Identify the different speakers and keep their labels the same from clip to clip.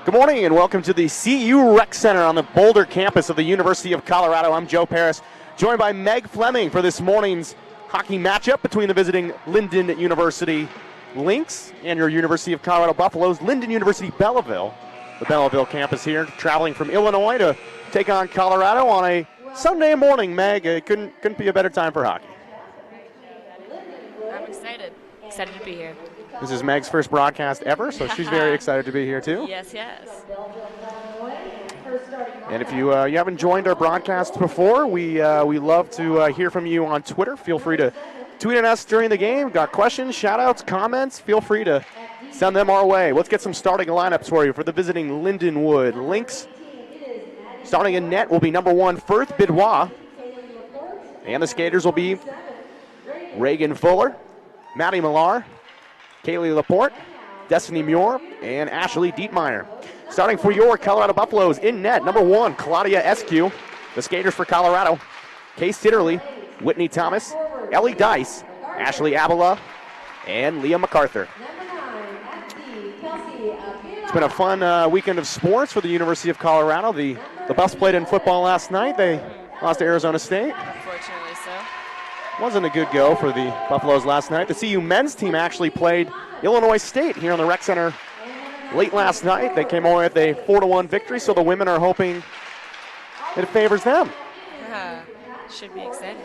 Speaker 1: Good morning and welcome to the CU Rec Center on the Boulder campus of the University of Colorado. I'm Joe Paris, joined by Meg Fleming for this morning's hockey matchup between the visiting Linden University Lynx and your University of Colorado Buffaloes, Linden University-Belleville. The Belleville campus here, traveling from Illinois to take on Colorado on a Sunday morning. Meg, it couldn't be a better time for hockey.
Speaker 2: I'm excited to be here.
Speaker 1: This is Meg's first broadcast ever, so she's very excited to be here too.
Speaker 2: Yes.
Speaker 1: And if you haven't joined our broadcast before, we love to hear from you on Twitter. Feel free to tweet at us during the game. Got questions, shout-outs, comments? Feel free to send them our way. Let's get some starting lineups for you for the visiting Lindenwood Lynx. Starting in net will be number 1, Firth Bidwa. And the skaters will be Reagan Fuller, Maddie Millar, Kaylee Laporte, Destiny Muir, and Ashley Dietmeyer. Starting for your Colorado Buffaloes in net, number 1, Claudia Eskew. The skaters for Colorado, Kay Sitterly, Whitney Thomas, Ellie Dice, Ashley Avila, and Leah MacArthur. It's been a fun weekend of sports for the University of Colorado. The Buffs played in football last night. They lost to Arizona State.
Speaker 2: Unfortunately so.
Speaker 1: Wasn't a good go for the Buffaloes last night. The CU men's team actually played Illinois State here on the Rec Center late last night. They came away with a 4-1 victory, so the women are hoping that it favors them.
Speaker 2: Should be exciting.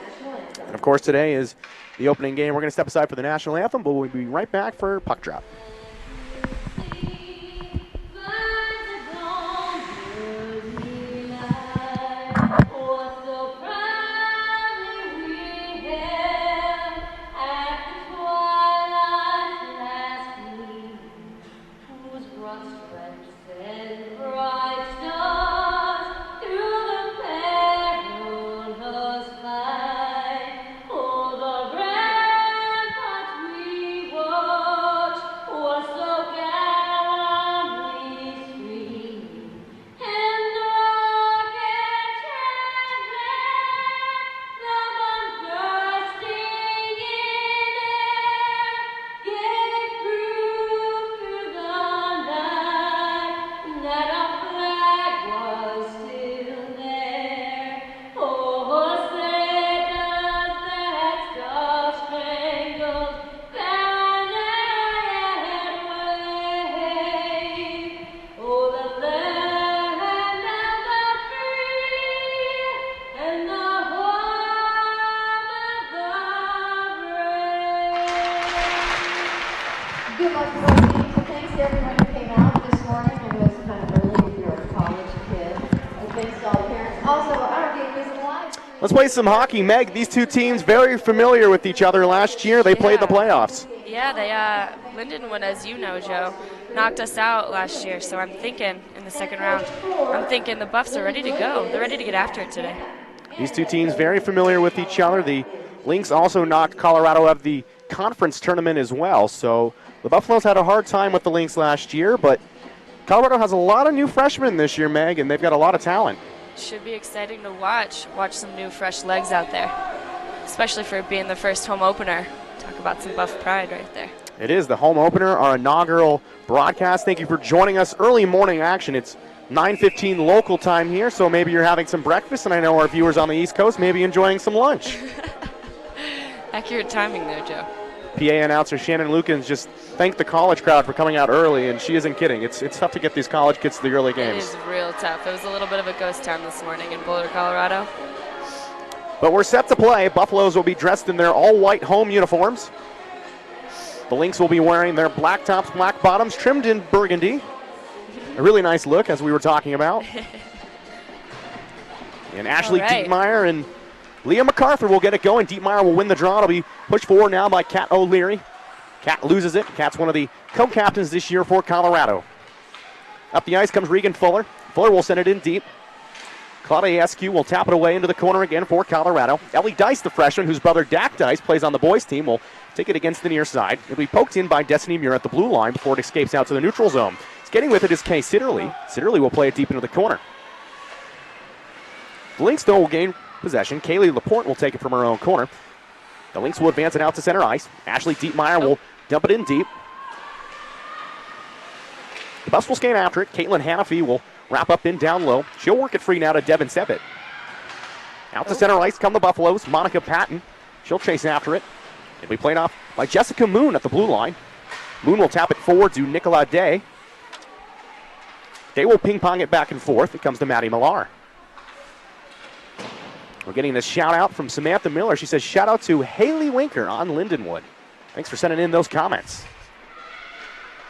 Speaker 1: And of course, today is the opening game. We're going to step aside for the national anthem, but we'll be right back for puck drop.
Speaker 3: Thanks to everyone who came out this morning. I know it's kind of early if you're a college kid. And thanks to all the parents. Also, our game is live.
Speaker 1: Let's play some hockey. Meg, these two teams very familiar with each other last year. They played the playoffs.
Speaker 2: Yeah, Lindenwood, as you know, Joe, knocked us out last year, so I'm thinking in the second round, the Buffs are ready to go. They're ready to get after it today.
Speaker 1: These two teams very familiar with each other. The Lynx also knocked Colorado out of the conference tournament as well, so the Buffaloes had a hard time with the Lynx last year, but Colorado has a lot of new freshmen this year, Meg, and they've got a lot of talent.
Speaker 2: Should be exciting to watch some new fresh legs out there, especially for it being the first home opener. Talk about some Buff pride right there.
Speaker 1: It is the home opener, our inaugural broadcast. Thank you for joining us. Early morning action. It's 9:15 local time here, so maybe you're having some breakfast, and I know our viewers on the East Coast may be enjoying some lunch.
Speaker 2: Accurate timing there, Joe.
Speaker 1: PA announcer Shannon Lukens just thanked the college crowd for coming out early, and she isn't kidding. It's tough to get these college kids to the early games.
Speaker 2: It is real tough. It was a little bit of a ghost town this morning in Boulder, Colorado.
Speaker 1: But we're set to play. Buffaloes will be dressed in their all-white home uniforms. The Lynx will be wearing their black tops, black bottoms, trimmed in burgundy. A really nice look, as we were talking about. And Ashley Dietmeyer and Leah MacArthur will get it going. Dietmeyer will win the draw. It'll be pushed forward now by Kat O'Leary. Kat loses it. Kat's one of the co-captains this year for Colorado. Up the ice comes Regan Fuller. Fuller will send it in deep. Claudia Eskew will tap it away into the corner again for Colorado. Ellie Dice, the freshman, whose brother Dak Dice plays on the boys' team, will take it against the near side. It'll be poked in by Destiny Muir at the blue line before it escapes out to the neutral zone. Skating with it is Kay Sitterly. Sitterly will play it deep into the corner. The Lynx, though, will gain possession. Kaylee Laporte will take it from her own corner. The Lynx will advance it out to center ice. Ashley Dietmeyer will dump it in deep. The Buffs will skate after it. Caitlin Hannafy will wrap up in down low. She'll work it free now to Devin Seppett. Out to center ice come the Buffaloes. Monica Patton. She'll chase after it. It'll be played off by Jessica Moon at the blue line. Moon will tap it forward to Nicola Day. Day will ping-pong it back and forth. It comes to Maddie Millar. We're getting this shout-out from Samantha Miller. She says, shout-out to Haley Winker on Lindenwood. Thanks for sending in those comments.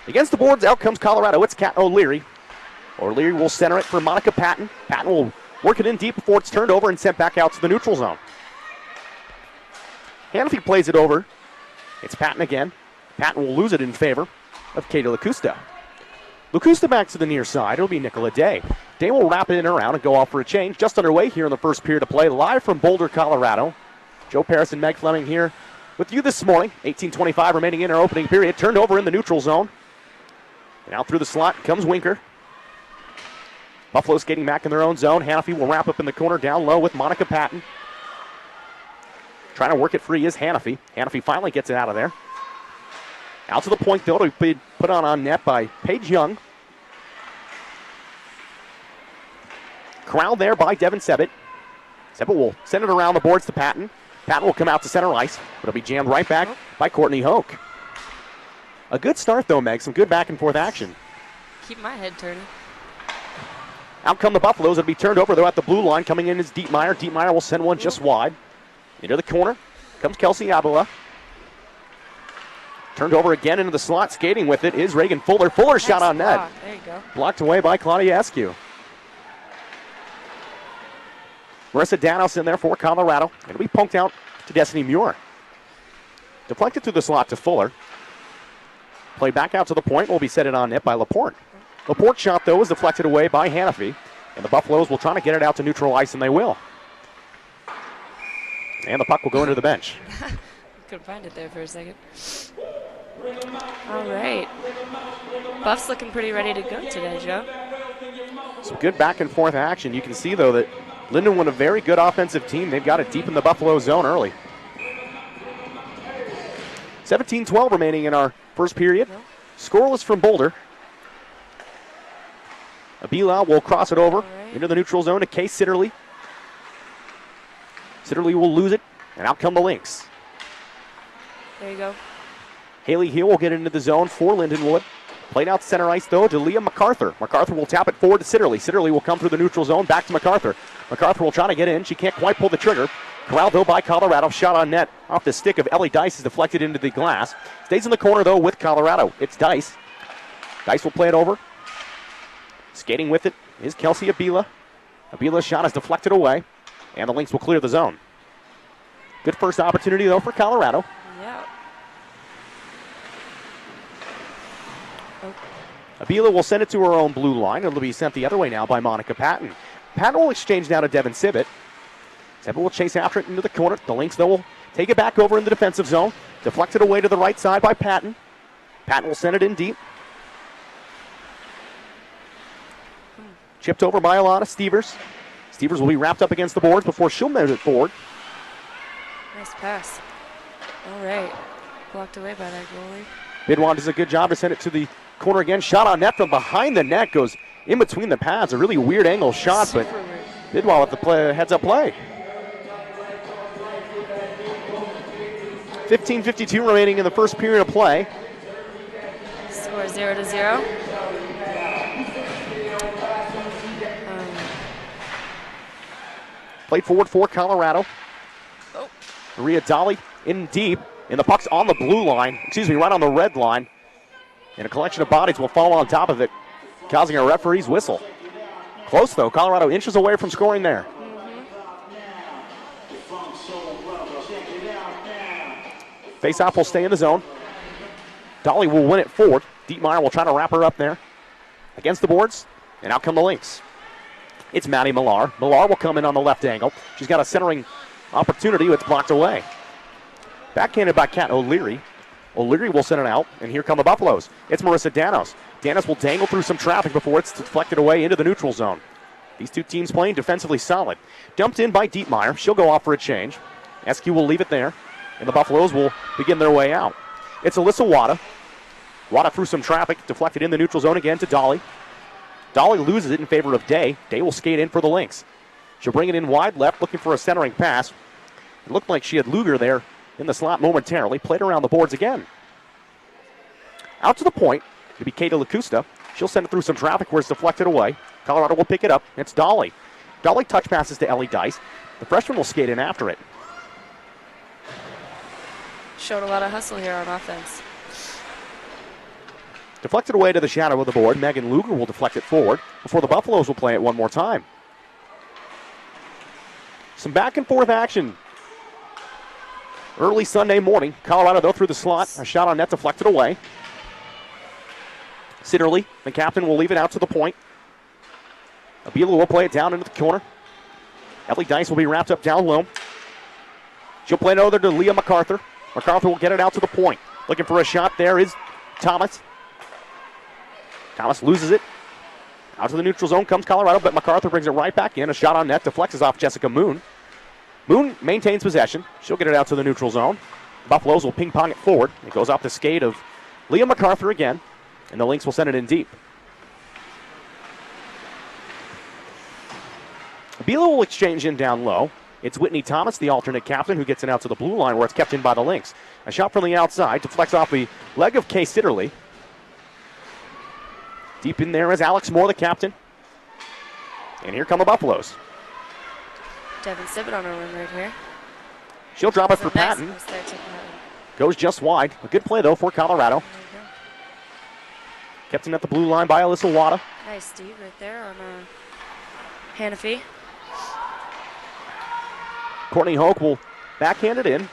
Speaker 1: Against the boards, out comes Colorado. It's Kat O'Leary. O'Leary will center it for Monica Patton. Patton will work it in deep before it's turned over and sent back out to the neutral zone. Hannafy plays it over. It's Patton again. Patton will lose it in favor of Katie LaCusta. LaCusta back to the near side. It'll be Nicola Day. Day will wrap it in and around and go off for a change. Just underway here in the first period of play. Live from Boulder, Colorado. Joe Paris and Meg Fleming here with you this morning. 18:25 remaining in our opening period. Turned over in the neutral zone. And out through the slot comes Winker. Buffalo skating back in their own zone. Hannafy will wrap up in the corner down low with Monica Patton. Trying to work it free is Hannafy. Hannafy finally gets it out of there. Out to the point, though, to be put on net by Paige Young. Corralled there by Devin Seppett. Seppett will send it around the boards to Patton. Patton will come out to center ice, but it'll be jammed right back by Courtney Hoke. A good start, though, Meg. Some good back-and-forth action.
Speaker 2: Keep my head turning.
Speaker 1: Out come the Buffaloes. It'll be turned over, though, at the blue line. Coming in is Dietmeyer. Dietmeyer will send one just wide. Into the corner comes Kelsey Abula. Turned over again into the slot. Skating with it is Reagan Fuller. Fuller shot on net.
Speaker 2: There you go.
Speaker 1: Blocked away by Claudia Eskew. Marissa Danos in there for Colorado. It'll be poked out to Destiny Muir. Deflected through the slot to Fuller. Play back out to the point. Will be set it on net by Laporte. Laporte's shot, though, is deflected away by Hannafy. And the Buffaloes will try to get it out to neutral ice, and they will. And the puck will go into the bench.
Speaker 2: Couldn't find it there for a second. All right. Buff's looking pretty ready to go today, Joe.
Speaker 1: Some good back and forth action. You can see, though, that Lindenwood, a very good offensive team. They've got it deep in the Buffalo zone early. 17-12 remaining in our first period. Scoreless from Boulder. Abila will cross it over into the neutral zone to Case Sitterly. Sitterly will lose it, and out come the Lynx.
Speaker 2: There you go.
Speaker 1: Haley Hill will get into the zone for Lindenwood. Played out center ice, though, to Leah MacArthur. MacArthur will tap it forward to Sitterly. Sitterly will come through the neutral zone, back to MacArthur. MacArthur will try to get in. She can't quite pull the trigger. Corralled, though, by Colorado. Shot on net off the stick of Ellie Dice is deflected into the glass. Stays in the corner, though, with Colorado. It's Dice. Dice will play it over. Skating with it is Kelsey Abila. Abila's shot is deflected away, and the Lynx will clear the zone. Good first opportunity, though, for Colorado.
Speaker 2: Yeah.
Speaker 1: Abila will send it to her own blue line. It'll be sent the other way now by Monica Patton. Patton will exchange now to Devin Sibbett. Sibbett will chase after it into the corner. The Lynx, though, will take it back over in the defensive zone. Deflected away to the right side by Patton. Patton will send it in deep. Chipped over by Alana Stevers. Stevers will be wrapped up against the boards before she'll move it forward.
Speaker 2: Nice pass. All right. Blocked away by that goalie.
Speaker 1: Bidwan does a good job to send it to the corner again. Shot on net from behind the net. Goes in between the pads. A really weird angle shot, but Bidwan with the heads-up play. 15:52 remaining in the first period of play.
Speaker 2: Score 0-0.
Speaker 1: Played forward for Colorado.
Speaker 2: Oh.
Speaker 1: Maria Dolly in deep. And the puck's on the blue line. Right on the red line. And a collection of bodies will fall on top of it, causing a referee's whistle. Close, though. Colorado inches away from scoring there. Face-off will stay in the zone. Dolly will win it forward. Dietmeyer will try to wrap her up there. Against the boards, and out come the Lynx. It's Maddie Millar. Millar will come in on the left angle. She's got a centering opportunity. It's blocked away. Backhanded by Kat O'Leary. O'Leary will send it out, and here come the Buffaloes. It's Marissa Danos. Danos will dangle through some traffic before it's deflected away into the neutral zone. These two teams playing defensively solid. Dumped in by Dietmeyer. She'll go off for a change. SQ will leave it there, and the Buffaloes will begin their way out. It's Alyssa Wada. Wada through some traffic, deflected in the neutral zone again to Dolly. Dolly loses it in favor of Day. Day will skate in for the Lynx. She'll bring it in wide left, looking for a centering pass. It looked like she had Luger there in the slot momentarily. Played around the boards again. Out to the point, to be Katie LaCusta. She'll send it through some traffic where it's deflected away. Colorado will pick it up. It's Dolly. Dolly touch passes to Ellie Dice. The freshman will skate in after it.
Speaker 2: Showed a lot of hustle here on offense.
Speaker 1: Deflected away to the shadow of the board. Megan Luger will deflect it forward before the Buffaloes will play it one more time. Some back and forth action. Early Sunday morning. Colorado, though, through the slot. A shot on net deflected away. Sitterly, the captain, will leave it out to the point. Abila will play it down into the corner. Ellie Dice will be wrapped up down low. She'll play it over to Leah MacArthur. MacArthur will get it out to the point. Looking for a shot. There is Thomas. Thomas loses it. Out to the neutral zone comes Colorado, but MacArthur brings it right back in. A shot on net deflects off Jessica Moon. Moon maintains possession. She'll get it out to the neutral zone. Buffaloes will ping-pong it forward. It goes off the skate of Leah MacArthur again, and the Lynx will send it in deep. Abila will exchange in down low. It's Whitney Thomas, the alternate captain, who gets it out to the blue line where it's kept in by the Lynx. A shot from the outside deflects off the leg of Kay Sitterly. Deep in there is Alex Moore, the captain. And here come the Buffaloes.
Speaker 2: Devin Sibbett on a run right here.
Speaker 1: She'll drop it for Patton. Goes just wide. A good play, though, for Colorado. Kept in at the blue line by Alyssa Wada.
Speaker 2: Nice, Steve, right there on Hanafi.
Speaker 1: Courtney Hoke will backhand it in.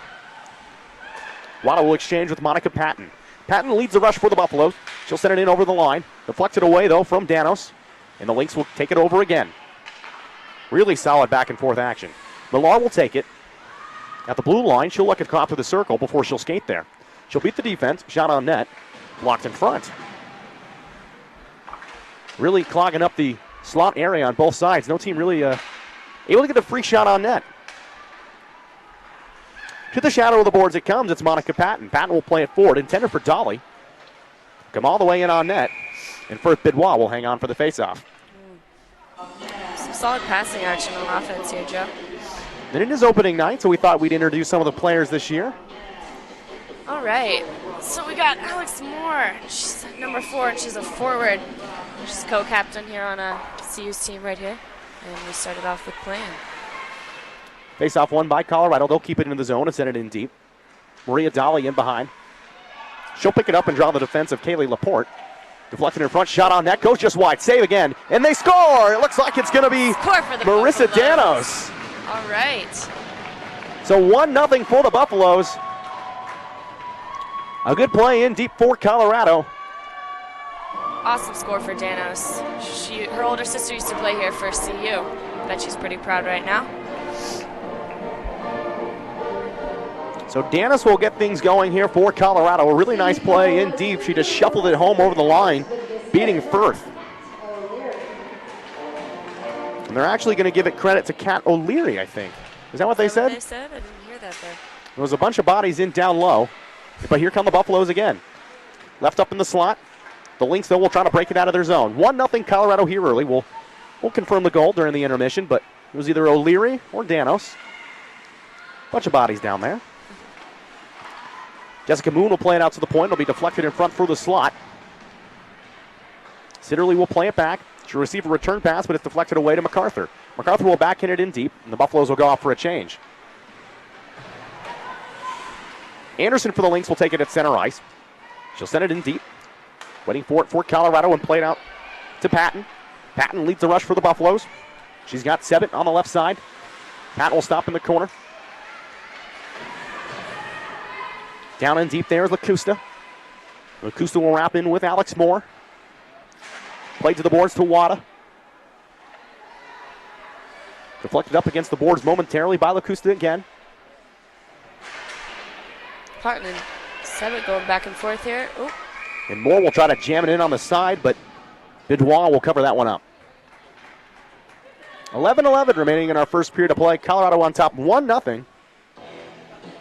Speaker 1: Wada will exchange with Monica Patton. Patton leads the rush for the Buffaloes. She'll send it in over the line. Deflected away, though, from Danos. And the Lynx will take it over again. Really solid back and forth action. Millar will take it. At the blue line, she'll look at top of the circle before she'll skate there. She'll beat the defense. Shot on net. Blocked in front. Really clogging up the slot area on both sides. No team really able to get a free shot on net. To the shadow of the boards it comes. It's Monica Patton. Patton will play it forward, intended for Dolly. Come all the way in on net. And Firth Bidwa will hang on for the faceoff.
Speaker 2: Some solid passing action on offense here, Joe.
Speaker 1: And it is opening night, so we thought we'd introduce some of the players this year.
Speaker 2: All right. So we got Alex Moore. She's number 4, and she's a forward. She's co-captain here on a CU's team right here. And we started off with playing.
Speaker 1: Face-off won by Colorado. They'll keep it into the zone and send it in deep. Maria Dolly in behind. She'll pick it up and draw the defense of Kaylee Laporte. Deflected in front, shot on net, goes just wide. Save again, and they score! It looks like it's going to be Marissa Danos.
Speaker 2: All right.
Speaker 1: So 1-0 for the Buffaloes. A good play in deep for Colorado.
Speaker 2: Awesome score for Danos. Her older sister used to play here for CU. Bet she's pretty proud right now.
Speaker 1: So Danis will get things going here for Colorado. A really nice play in deep. She just shuffled it home over the line, beating Firth. And they're actually going to give it credit to Kat O'Leary, I think. Is that what they said?
Speaker 2: They said? I didn't hear that there.
Speaker 1: There was a bunch of bodies in down low. But here come the Buffaloes again. Left up in the slot. The Lynx, though, will try to break it out of their zone. 1-0 Colorado here early. We'll confirm the goal during the intermission, but it was either O'Leary or Danos. Bunch of bodies down there. Jessica Moon will play it out to the point. It'll be deflected in front for the slot. Sitterly will play it back. She'll receive a return pass, but it's deflected away to MacArthur. MacArthur will backhand it in deep, and the Buffaloes will go off for a change. Anderson for the Lynx will take it at center ice. She'll send it in deep. Waiting for it for Colorado and play it out to Patton. Patton leads the rush for the Buffaloes. She's got Sebbett on the left side. Patton will stop in the corner. Down in deep there is LaCusta. LaCusta will wrap in with Alex Moore. Played to the boards to Wada. Deflected up against the boards momentarily by LaCusta again.
Speaker 2: Patton and Sebbett going back and forth here. Ooh.
Speaker 1: And Moore will try to jam it in on the side, but Bidouin will cover that one up. 11-11 remaining in our first period of play. Colorado on top 1-0.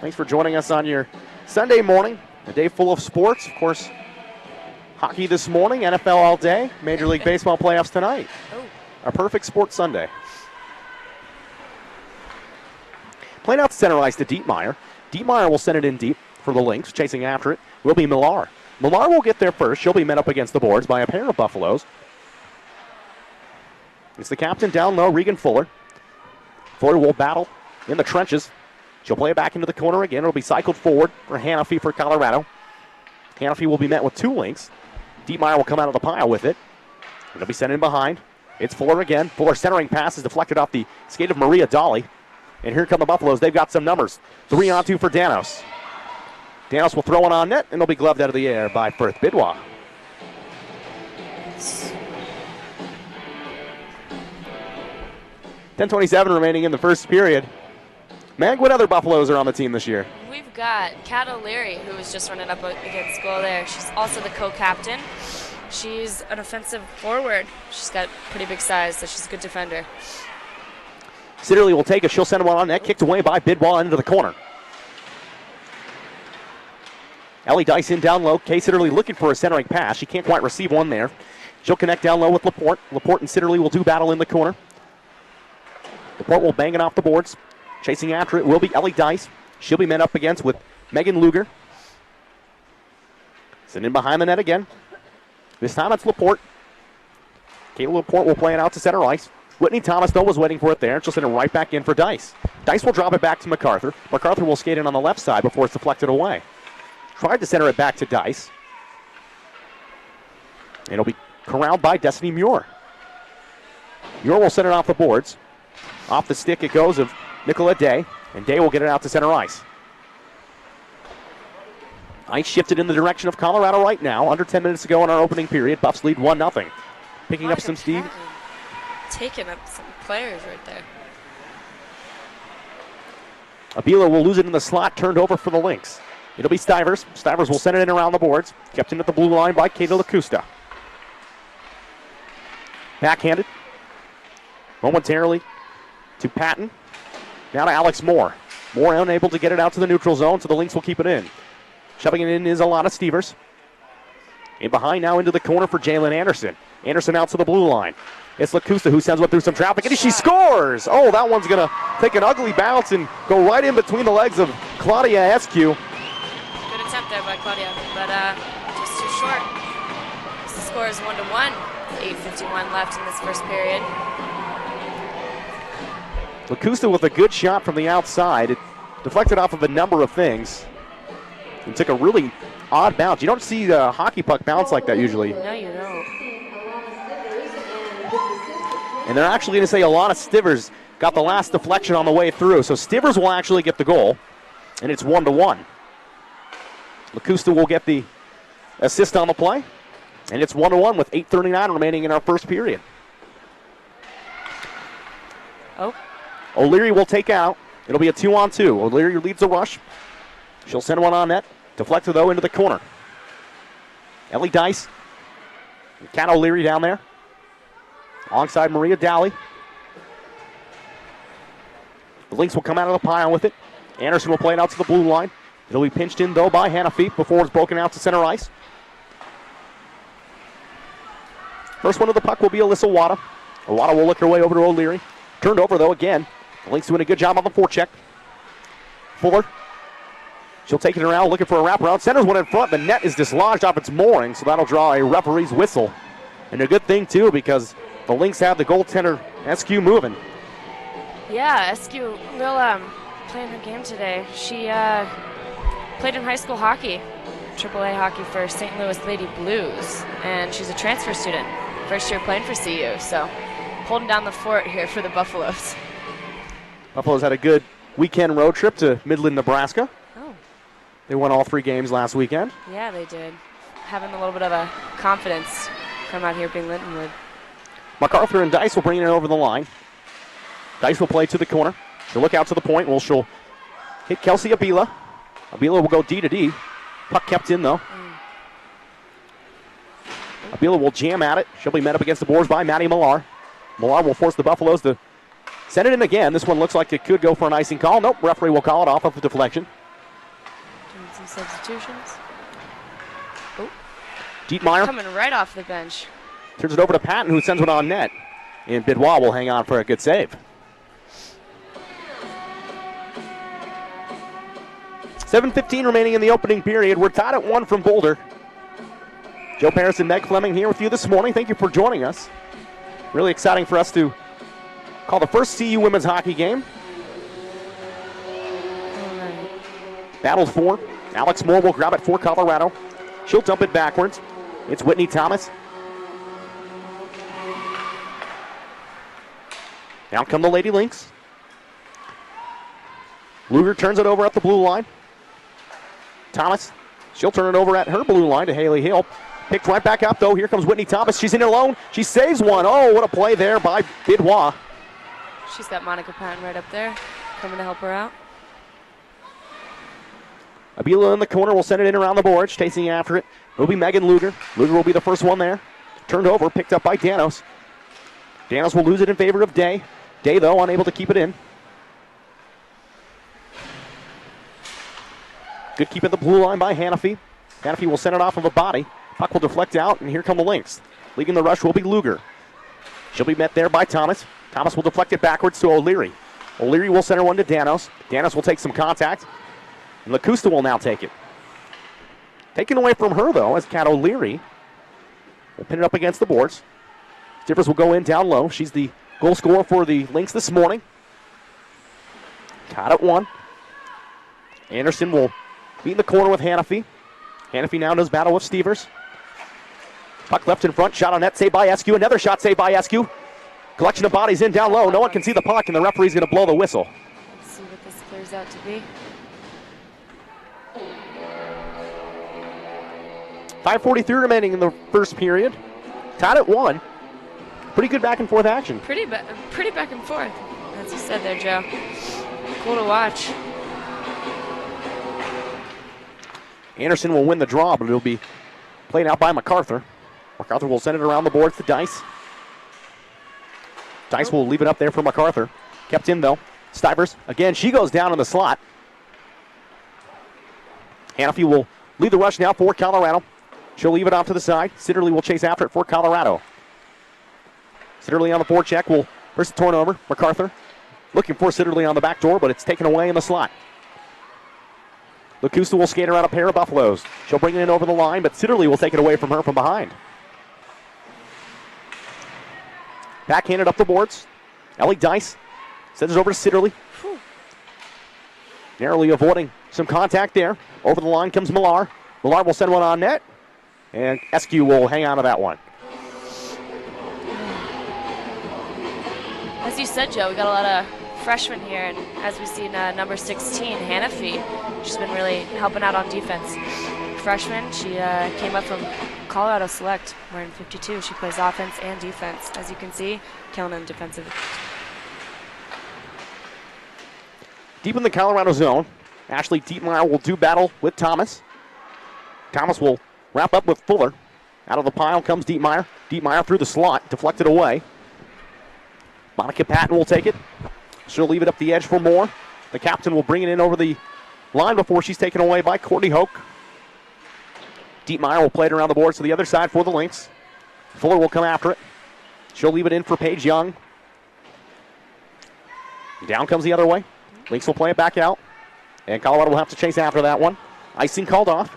Speaker 1: Thanks for joining us on your Sunday morning, a day full of sports. Of course, Hockey this morning, NFL all day, Major League Baseball playoffs tonight.
Speaker 2: Oh.
Speaker 1: A perfect sports Sunday. Playing out center ice to Dietmeyer. Dietmeyer will send it in deep for the Lynx. Chasing after it will be Millar. Millar will get there first. She'll be met up against the boards by a pair of Buffaloes. It's the captain down low, Regan Fuller. Fuller will battle in the trenches. She'll play it back into the corner again. It'll be cycled forward for Hannafy for Colorado. Hannafy will be met with 2 Lynx. Dietmeyer will come out of the pile with it. It'll be sent in behind. It's Fuller again. Fuller centering pass is deflected off the skate of Maria Dolly. And here come the Buffaloes. They've got some numbers. 3-on-2 for Danos. Danos will throw it on net, and it'll be gloved out of the air by Firth Bidwa. .10:27 remaining in the first period. Mag, what other Buffaloes are on the team this year?
Speaker 2: We've got Kat O'Leary, who was just running up against goal there. She's also the co-captain. She's an offensive forward. She's got pretty big size, so she's a good defender.
Speaker 1: Sitterly will take it. She'll send one on net. Kicked away by Bidwa into the corner. Ellie Dice in down low. Kay Sitterly looking for a centering pass. She can't quite receive one there. She'll connect down low with Laporte. Laporte and Sitterly will do battle in the corner. Laporte will bang it off the boards. Chasing after it will be Ellie Dice. She'll be met up against with Megan Luger. Send in behind the net again. This time it's Laporte. Kayla Laporte will play it out to center ice. Whitney Thomas, though, was waiting for it there. She'll send it right back in for Dice. Dice will drop it back to MacArthur. MacArthur will skate in on the left side before it's deflected away. Tried to center it back to Dice. It'll be corralled by Destiny Muir. Muir will send it off the boards. Off the stick it goes of Nicola Day, and Day will get it out to center ice. Ice shifted in the direction of Colorado right now. Under 10 minutes to go in our opening period. Buffs lead 1-0. Picking up some steam.
Speaker 2: Taking up some players right there.
Speaker 1: Abila will lose it in the slot, turned over for the Lynx. It'll be Stivers. Stivers will send it in around the boards. Kept in at the blue line by Kata Lacusta. Backhanded. Momentarily to Patton. Now to Alex Moore. Moore unable to get it out to the neutral zone, so the Lynx will keep it in. Shoving it in is Alana Stevers. In behind now into the corner for Jalen Anderson. Anderson out to the blue line. It's Lacusta who sends one through some traffic, and she scores! Oh, that one's going to take an ugly bounce and go right in between the legs of Claudia Eskew.
Speaker 2: Good attempt there by Claudia, but just too short. The score is 1-1. 8:51 left in this first period.
Speaker 1: Lacusta with a good shot from the outside. It deflected off of a number of things and took a really odd bounce. You don't see a hockey puck bounce like that usually.
Speaker 2: No, you don't.
Speaker 1: And they're actually going to say Alana Stivers got the last deflection on the way through. So Stivers will actually get the goal, and it's 1-1. Lacusta will get the assist on the play, and it's 1-1 with 8:39 remaining in our first period.
Speaker 2: Oh.
Speaker 1: O'Leary will take out. It'll be a 2-on-2. O'Leary leads the rush. She'll send one on net. Deflected, though, into the corner. Ellie Dice. Kat O'Leary down there. Alongside Maria Dowley. The Lynx will come out of the pile with it. Anderson will play it out to the blue line. It'll be pinched in, though, by Hannafy before it's broken out to center ice. First one to the puck will be Alyssa Wada. Wada will look her way over to O'Leary. Turned over, though, again. The Lynx doing a good job on the forecheck. Fuller. She'll take it around, looking for a wraparound. Centers one in front. The net is dislodged off its mooring, so that'll draw a referee's whistle. And a good thing, too, because the Lynx have the goaltender, Eskew, moving.
Speaker 2: Yeah, Eskew will playing her game today. She played in high school hockey, AAA hockey for St. Louis Lady Blues, and she's a transfer student. First year playing for CU, so holding down the fort here for the Buffaloes.
Speaker 1: Buffaloes had a good weekend road trip to Midland, Nebraska.
Speaker 2: Oh.
Speaker 1: They won all 3 games last weekend.
Speaker 2: Yeah, they did. Having a little bit of a confidence from out here being Lindenwood.
Speaker 1: MacArthur and Dice will bring it over the line. Dice will play to the corner. She'll look out to the point. Well, she'll hit Kelsey Abila. Abila will go D to D. Puck kept in, though. Abila will jam at it. She'll be met up against the boards by Maddie Millar. Millar will force the Buffaloes to send it in again. This one looks like it could go for an icing call. Nope, referee will call it off of the deflection.
Speaker 2: Doing some substitutions. Oh.
Speaker 1: Dietmeyer
Speaker 2: coming right off the bench.
Speaker 1: turns it over to Patton, who sends one on net. And Bidwa will hang on for a good save. 7:15 remaining in the opening period. We're tied at 1 from Boulder. Joe Paris and Meg Fleming here with you this morning. Thank you for joining us. Really exciting for us to call the first CU women's hockey game. Battled for. Alex Moore will grab it for Colorado. She'll dump it backwards. It's Whitney Thomas. Down come the Lady Lynx. Luger turns it over at the blue line. Thomas, she'll turn it over at her blue line to Haley Hill. Picked right back up, though. Here comes Whitney Thomas. She's in alone. She saves one. Oh, what a play there by Bidwa.
Speaker 2: She's got Monica Patton right up there, coming to help her out.
Speaker 1: Abila in the corner will send it in around the boards. Chasing after it will be Megan Luger. Luger will be the first one there. Turned over, picked up by Danos. Danos will lose it in favor of Day. Day, though, unable to keep it in. Good keep at the blue line by Hannafy. Hannafy will send it off of a body. Puck will deflect out, and here come the Lynx. Leading the rush will be Luger. She'll be met there by Thomas. Thomas will deflect it backwards to O'Leary. O'Leary will send her one to Danos. Danos will take some contact, and Lacusta will now take it. Taken away from her, though, as Kat O'Leary will pin it up against the boards. Stiffers will go in down low. She's the goal scorer for the Lynx this morning. Tied at 1. Anderson will meet in the corner with Hannafy. Hannafy now does battle with Stevers. Puck left in front, shot on net, saved by Eskew. Another shot saved by Eskew. Collection of bodies in down low. No one can see the puck, and the referee's going to blow the whistle.
Speaker 2: Let's see what this clears out to be.
Speaker 1: 5:43 remaining in the first period. Tied at 1. Pretty good back and forth action.
Speaker 2: Pretty back and forth, as you said there, Joe. Cool to watch.
Speaker 1: Anderson will win the draw, but it'll be played out by MacArthur. MacArthur will send it around the boards to Dice. Dice will leave it up there for MacArthur. Kept in, though. Stivers, again, she goes down in the slot. Hannafy will lead the rush now for Colorado. She'll leave it off to the side. Sitterly will chase after it for Colorado. Sitterly on the forecheck will first the turnover. MacArthur looking for Sitterly on the back door, but it's taken away in the slot. Lacusta will skate around a pair of Buffaloes. She'll bring it in over the line, but Sitterly will take it away from her from behind. Backhanded up the boards. Ellie Dice sends it over to Sitterly. Narrowly avoiding some contact there. Over the line comes Millar. Millar will send one on net, and Eskew will hang on to that one.
Speaker 2: As you said, Joe, we got a lot of freshmen here, and as we see number 16, Hannafy, she's been really helping out on defense. Freshman, she came up from Colorado Select, wearing 52. She plays offense and defense. As you can see, killing in defensive.
Speaker 1: Deep in the Colorado zone, Ashley Dietmeyer will do battle with Thomas. Thomas will wrap up with Fuller. Out of the pile comes Dietmeyer. Dietmeyer through the slot, deflected away. Monica Patton will take it. She'll leave it up the edge for Moore. The captain will bring it in over the line before she's taken away by Courtney Hoke. Dietmeyer will play it around the boards to the other side for the Lynx. Fuller will come after it. She'll leave it in for Paige Young. Down comes the other way. Lynx will play it back out. And Colorado will have to chase after that one. Icing called off.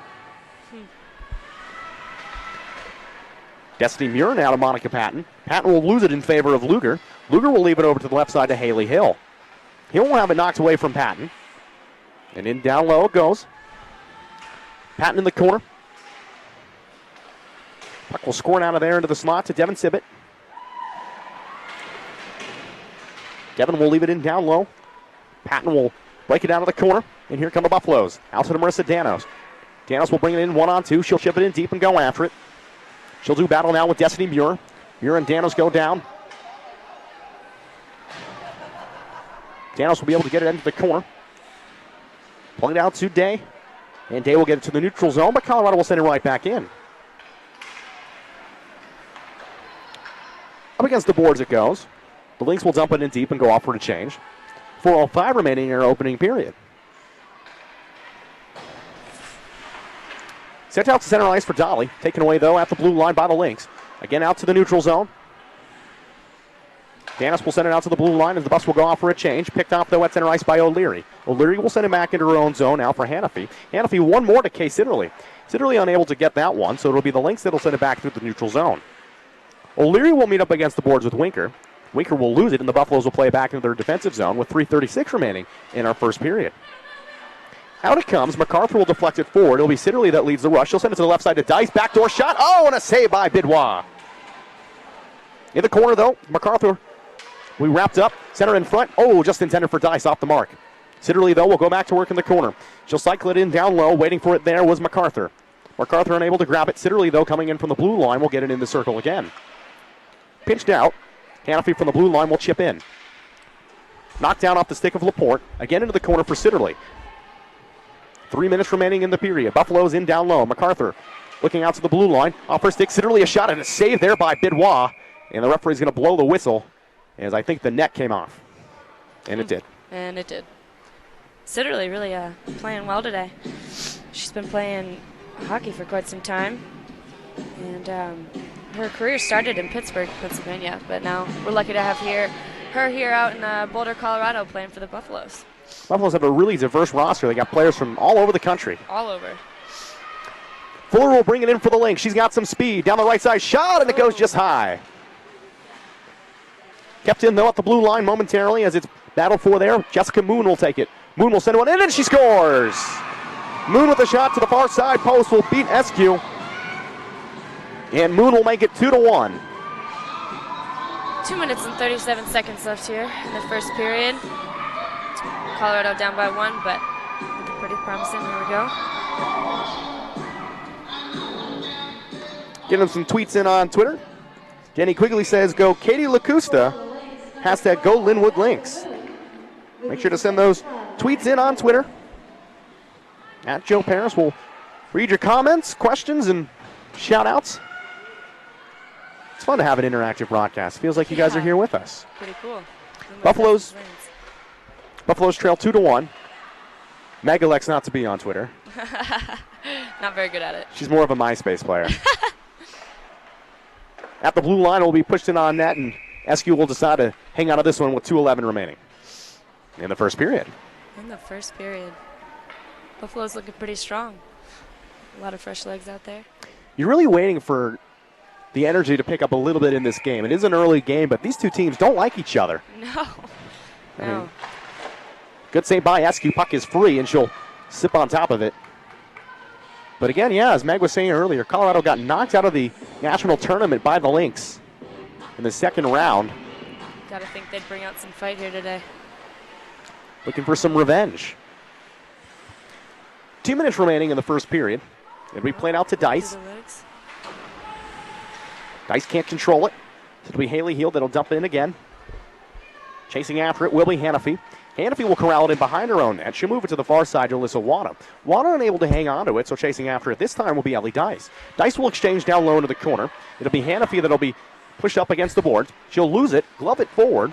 Speaker 1: Destiny Muir now to Monica Patton. Patton will lose it in favor of Luger. Luger will leave it over to the left side to Haley Hill. Hill will have it knocked away from Patton. And in down low it goes. Patton in the corner. Puck will score it out of there into the slot to Devin Sibbett. Devin will leave it in down low. Patton will break it down to the corner. And here come the Buffaloes. Out to Marissa Danos. Danos will bring it in 1-on-2. She'll chip it in deep and go after it. She'll do battle now with Destiny Muir. Muir and Danos go down. Danos will be able to get it into the corner. Play it out to Day. And Day will get it to the neutral zone, but Colorado will send it right back in. Up against the boards it goes. The Lynx will dump it in deep and go off for a change. 4:05 remaining in our opening period. Sent out to center ice for Dolly. Taken away, though, at the blue line by the Lynx. Again, out to the neutral zone. Dennis will send it out to the blue line as the bus will go off for a change. Picked off, though, at center ice by O'Leary. O'Leary will send it back into her own zone now for Hannafy. Hannafy one more to Kay Sitterly. Sitterly unable to get that one, so it'll be the Lynx that'll send it back through the neutral zone. O'Leary will meet up against the boards with Winker. Winker will lose it, and the Buffaloes will play back into their defensive zone with 3:36 remaining in our first period. Out it comes. MacArthur will deflect it forward. It'll be Sitterly that leads the rush. She'll send it to the left side to Dice. Backdoor shot. Oh, and a save by Bidois. In the corner, though, MacArthur, we wrapped up. Center in front. Oh, just intended for Dice, off the mark. Sitterly, though, will go back to work in the corner. She'll cycle it in down low. Waiting for it there was MacArthur. MacArthur unable to grab it. Sitterly, though, coming in from the blue line, will get it in the circle again. Pinched out. Hannafy from the blue line will chip in. Knocked down off the stick of Laporte. Again into the corner for Sitterly. 3 minutes remaining in the period. Buffalo's in down low. MacArthur looking out to the blue line. Off her stick, Sitterly a shot and a save there by Bidois. And the referee's going to blow the whistle as I think the net came off. And it did.
Speaker 2: And it did. Sitterly really playing well today. She's been playing hockey for quite some time. And her career started in Pittsburgh, Pennsylvania. But now we're lucky to have her here out in Boulder, Colorado playing for the Buffaloes.
Speaker 1: Buffaloes have a really diverse roster. They got players from all over the country.
Speaker 2: All over.
Speaker 1: Fuller will bring it in for the Lynx. She's got some speed. Down the right side, shot, and it goes just high. Kept in, though, at the blue line momentarily as it's battled for there. Jessica Moon will take it. Moon will send one in, and she scores! Moon with a shot to the far side post will beat Eskew. And Moon will make it 2-1.
Speaker 2: 2 minutes and 37 seconds left here in the first period. Colorado down by 1, but looking pretty promising. Here we go.
Speaker 1: Getting some tweets in on Twitter. Jenny Quigley says, go Katie LaCusta. Hashtag go Linwood Lynx. Make sure to send those tweets in on Twitter. At Joe Paris will read your comments, questions, and shout-outs. It's fun to have an interactive broadcast. Feels like you guys are here with us.
Speaker 2: Pretty cool.
Speaker 1: Buffaloes trail 2-1. Megalex not to be on Twitter.
Speaker 2: Not very good at it.
Speaker 1: She's more of a MySpace player. At the blue line, it will be pushed in on net, and Eskew will decide to hang out of this one with 2:11 remaining in the first period.
Speaker 2: In the first period. Buffalo's looking pretty strong. A lot of fresh legs out there.
Speaker 1: You're really waiting for the energy to pick up a little bit in this game. It is an early game, but these two teams don't like each other.
Speaker 2: No.
Speaker 1: I mean, good save by Eskew. Puck is free, and she'll sip on top of it. But again, yeah, as Meg was saying earlier, Colorado got knocked out of the national tournament by the Lynx in the second round.
Speaker 2: Gotta think they'd bring out some fight here today.
Speaker 1: Looking for some revenge. 2 minutes remaining in the first period. It'll be played out to Dice. Dice can't control it. It'll be Haley Heald that'll dump in again. Chasing after it will be Hannafy. Hannafy will corral it in behind her own net. She'll move it to the far side to Alyssa Wada. Wada unable to hang on to it, so chasing after it this time will be Ellie Dice. Dice will exchange down low into the corner. It'll be Hannafy that'll be pushed up against the boards. She'll lose it, glove it forward,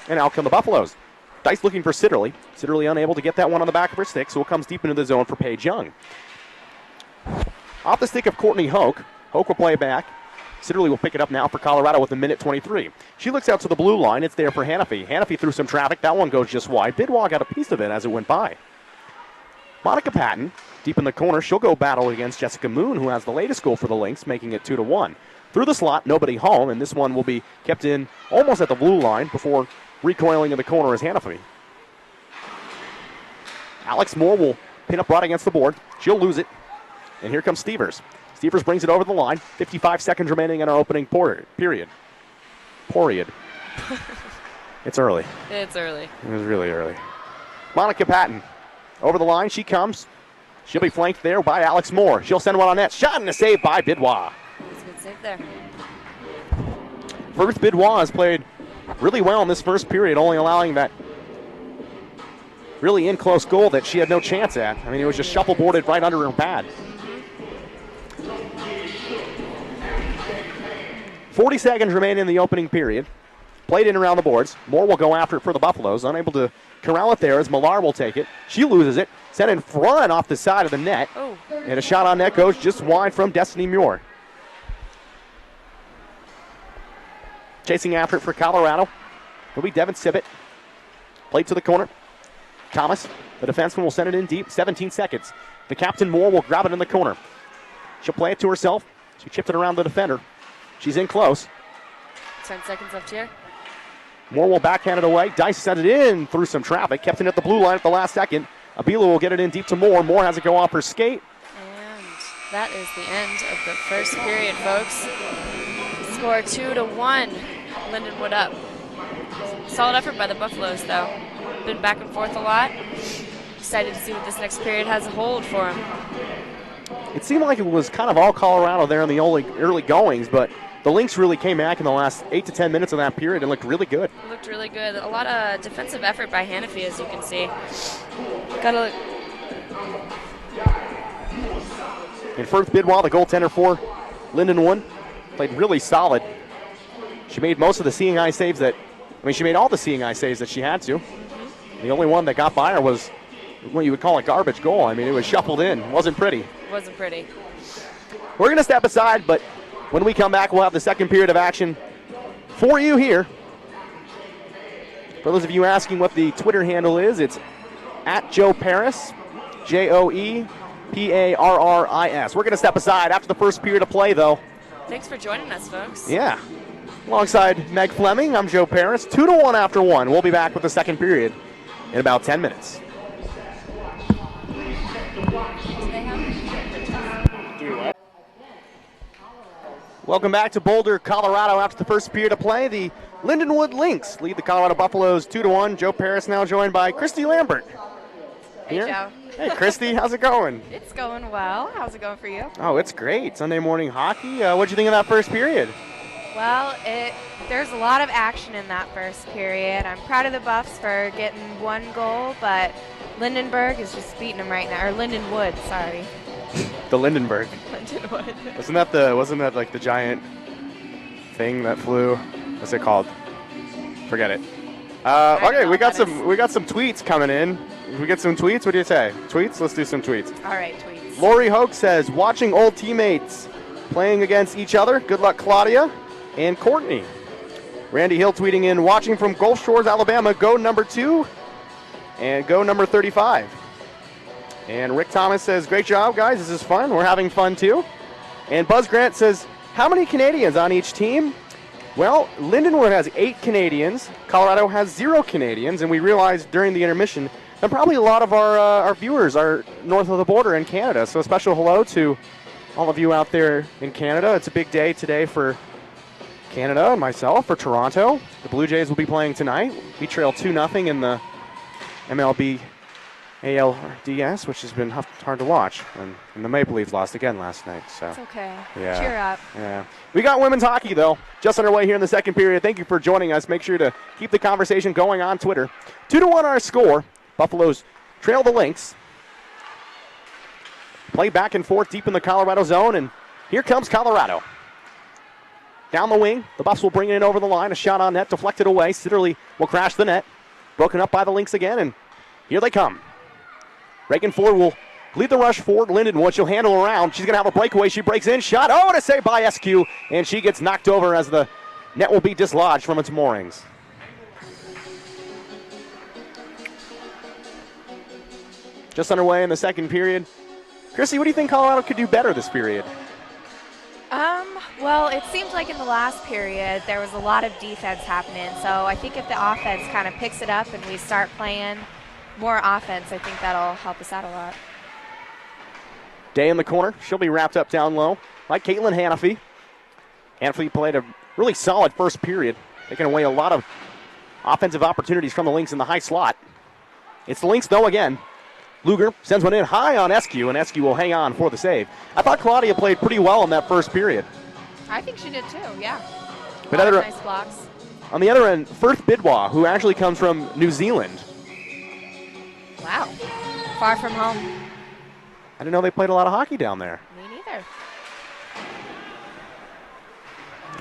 Speaker 1: and out come the Buffaloes. Dice looking for Sitterly. Sitterly unable to get that one on the back of her stick, so it comes deep into the zone for Paige Young. Off the stick of Courtney Hoke. Hoke will play back. Sitterly will pick it up now for Colorado with 1:23. She looks out to the blue line. It's there for Hannafy. Hannafy through some traffic. That one goes just wide. Bidois got a piece of it as it went by. Monica Patton, deep in the corner. She'll go battle against Jessica Moon, who has the latest goal for the Lynx, making it 2-1. Through the slot, nobody home, and this one will be kept in almost at the blue line before recoiling in the corner as Hannafy. Alex Moore will pin up right against the board. She'll lose it. And here comes Stevers. Stevers brings it over the line. 55 seconds remaining in our opening period. It's early.
Speaker 2: It's early.
Speaker 1: It was really early. Monica Patton over the line. She comes. She'll be flanked there by Alex Moore. She'll send one on net. Shot and a save by Bidois.
Speaker 2: That's a good save there.
Speaker 1: Ruth Bidois has played really well in this first period, only allowing that really in-close goal that she had no chance at. I mean, it was just shuffle-boarded right under her pad. 40 seconds remain in the opening period. Played in around the boards. Moore will go after it for the Buffaloes. Unable to corral it there as Millar will take it. She loses it. Sent in front off the side of the net.
Speaker 2: Oh.
Speaker 1: And a shot on net goes just wide from Destiny Muir. Chasing after it for Colorado will be Devin Sibbett. Played to the corner. Thomas, the defenseman, will send it in deep. 17 seconds. The captain, Moore, will grab it in the corner. She'll play it to herself. She chipped it around the defender. She's in close.
Speaker 2: 10 seconds left here.
Speaker 1: Moore will backhand it away. Dice sent it in through some traffic. Kept it at the blue line at the last second. Abila will get it in deep to Moore. Moore has it go off her skate.
Speaker 2: And that is the end of the first period, folks. Score 2-1. Lindenwood up. Solid effort by the Buffaloes, though. Been back and forth a lot. Excited to see what this next period has to hold for them.
Speaker 1: It seemed like it was kind of all Colorado there in the early goings, but the Lynx really came back in the last 8 to 10 minutes of that period and looked really good.
Speaker 2: It looked really good. A lot of defensive effort by Hannafy, as you can see. Gotta look.
Speaker 1: And Firth Bidwell, the goaltender for Lindenwood, played really solid. She made most of the seeing eye saves she made all the seeing eye saves that she had to. Mm-hmm. The only one that got by her was what you would call a garbage goal. I mean, it was shuffled in. It wasn't pretty.
Speaker 2: Wasn't pretty.
Speaker 1: We're going to step aside, but when we come back, we'll have the second period of action for you here. For those of you asking what the Twitter handle is, it's at Joe Paris, JoeParris. We're going to step aside after the first period of play, though.
Speaker 2: Thanks for joining us, folks.
Speaker 1: Yeah. Alongside Meg Fleming, I'm Joe Paris. 2-1 after one. We'll be back with the second period in about 10 minutes. Welcome back to Boulder, Colorado. After the first period of play, the Lindenwood Lynx lead the Colorado Buffaloes 2-1. Joe Paris now joined by Christy Lambert.
Speaker 4: Hey,
Speaker 1: Here.
Speaker 4: Joe.
Speaker 1: Hey, Christy, how's it going?
Speaker 4: It's going well. How's it going for you?
Speaker 1: Oh, it's great. Sunday morning hockey. What'd you think of that first period?
Speaker 4: Well, there's a lot of action in that first period. I'm proud of the Buffs for getting one goal, but Lindenberg is just beating them right now. Or Lindenwood, sorry.
Speaker 1: The Lindenberg.
Speaker 4: Lindenwood.
Speaker 1: Wasn't that like the giant thing that flew? What's it called? Forget it. Okay, we got some tweets coming in. We get some tweets. What do you say? Tweets? Let's do some tweets.
Speaker 4: All right, tweets.
Speaker 1: Lori Hoke says, watching old teammates playing against each other. Good luck, Claudia and Courtney. Randy Hill tweeting in, watching from Gulf Shores, Alabama. Go number 2 and go number 35. And Rick Thomas says, great job, guys. This is fun. We're having fun, too. And Buzz Grant says, how many Canadians on each team? Well, Lindenwood has 8 Canadians. Colorado has 0 Canadians. And we realized during the intermission that probably a lot of our viewers are north of the border in Canada. So a special hello to all of you out there in Canada. It's a big day today for Canada and myself, for Toronto. The Blue Jays will be playing tonight. We trail 2-0 in the MLB ALDS, which has been hard to watch. And the Maple Leafs lost again last night. So
Speaker 4: It's okay.
Speaker 1: Yeah.
Speaker 4: Cheer up.
Speaker 1: Yeah. We got women's hockey, though, just underway here in the second period. Thank you for joining us. Make sure to keep the conversation going on Twitter. 2-1 our score. Buffaloes trail the Lynx. Play back and forth deep in the Colorado zone, and here comes Colorado. Down the wing, the Buffs will bring it in over the line. A shot on net, deflected away. Sitterly will crash the net. Broken up by the Lynx again, and here they come. Reagan Ford will lead the rush forward. Lindenwood, she'll handle around. She's going to have a breakaway. She breaks in. Shot. Oh, and a save by SQ. And she gets knocked over as the net will be dislodged from its moorings. Just underway in the second period. Chrissy, what do you think Colorado could do better this period?
Speaker 4: Well, it seems like in the last period there was a lot of defense happening. So I think if the offense kind of picks it up and we start playing more offense, I think that'll help us out a lot.
Speaker 1: Day in the corner. She'll be wrapped up down low by Caitlin Hannafy. Hannafy played a really solid first period, taking away a lot of offensive opportunities from the Lynx in the high slot. It's the Lynx, though, again. Luger sends one in high on SQ, and SQ will hang on for the save. I thought Claudia played pretty well in that first period.
Speaker 4: I think she did too, yeah.
Speaker 1: But
Speaker 4: nice blocks.
Speaker 1: On the other end, Firth Bidwell, who actually comes from New Zealand.
Speaker 4: Wow. Far from home.
Speaker 1: I didn't know they played a lot of hockey down there.
Speaker 4: Me neither.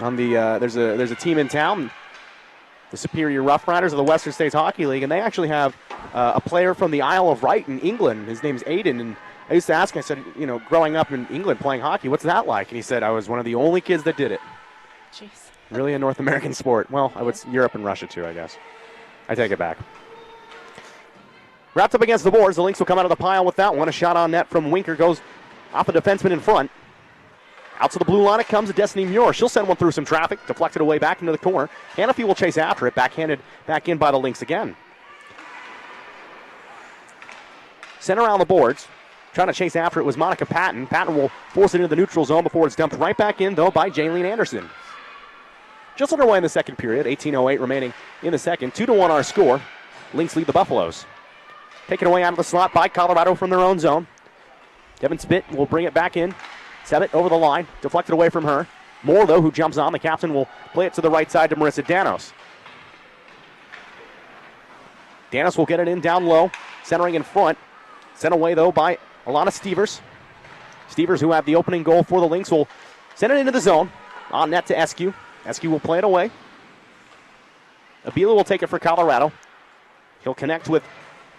Speaker 1: On the there's a team in town. the Superior Rough Riders of the Western States Hockey League, and they actually have a player from the Isle of Wight in England. His name's Aiden, and I used to ask him, I said, growing up in England playing hockey, what's that like? And he said, I was one of the only kids that did it.
Speaker 2: Jeez.
Speaker 1: Really a North American sport. Well, I would Europe and Russia too, I guess. I take it back. Wrapped up against the boards. The Lynx will come out of the pile with that one. A shot on net from Winker goes off a defenseman in front. Out to the blue line it comes to Destiny Muir. She'll send one through some traffic, deflected away back into the corner. Hannafy will chase after it, backhanded back in by the Lynx again. Sent around the boards. Trying to chase after it was Monica Patton. Patton will force it into the neutral zone before it's dumped right back in, though, by Jaylene Anderson. Just underway in the second period. 18:08 remaining in the second. 2-1 our score. Lynx lead the Buffaloes. Taken away out of the slot by Colorado from their own zone. Devin Spitt will bring it back in. Sebit over the line. Deflected away from her. Moore, though, who jumps on. The captain will play it to the right side to Marissa Danos. Danos will get it in down low. Centering in front. Sent away, though, by Alana Stevers. Stevers, who have the opening goal for the Lynx, will send it into the zone. On net to Eskew. Eskew will play it away. Abila will take it for Colorado. He'll connect with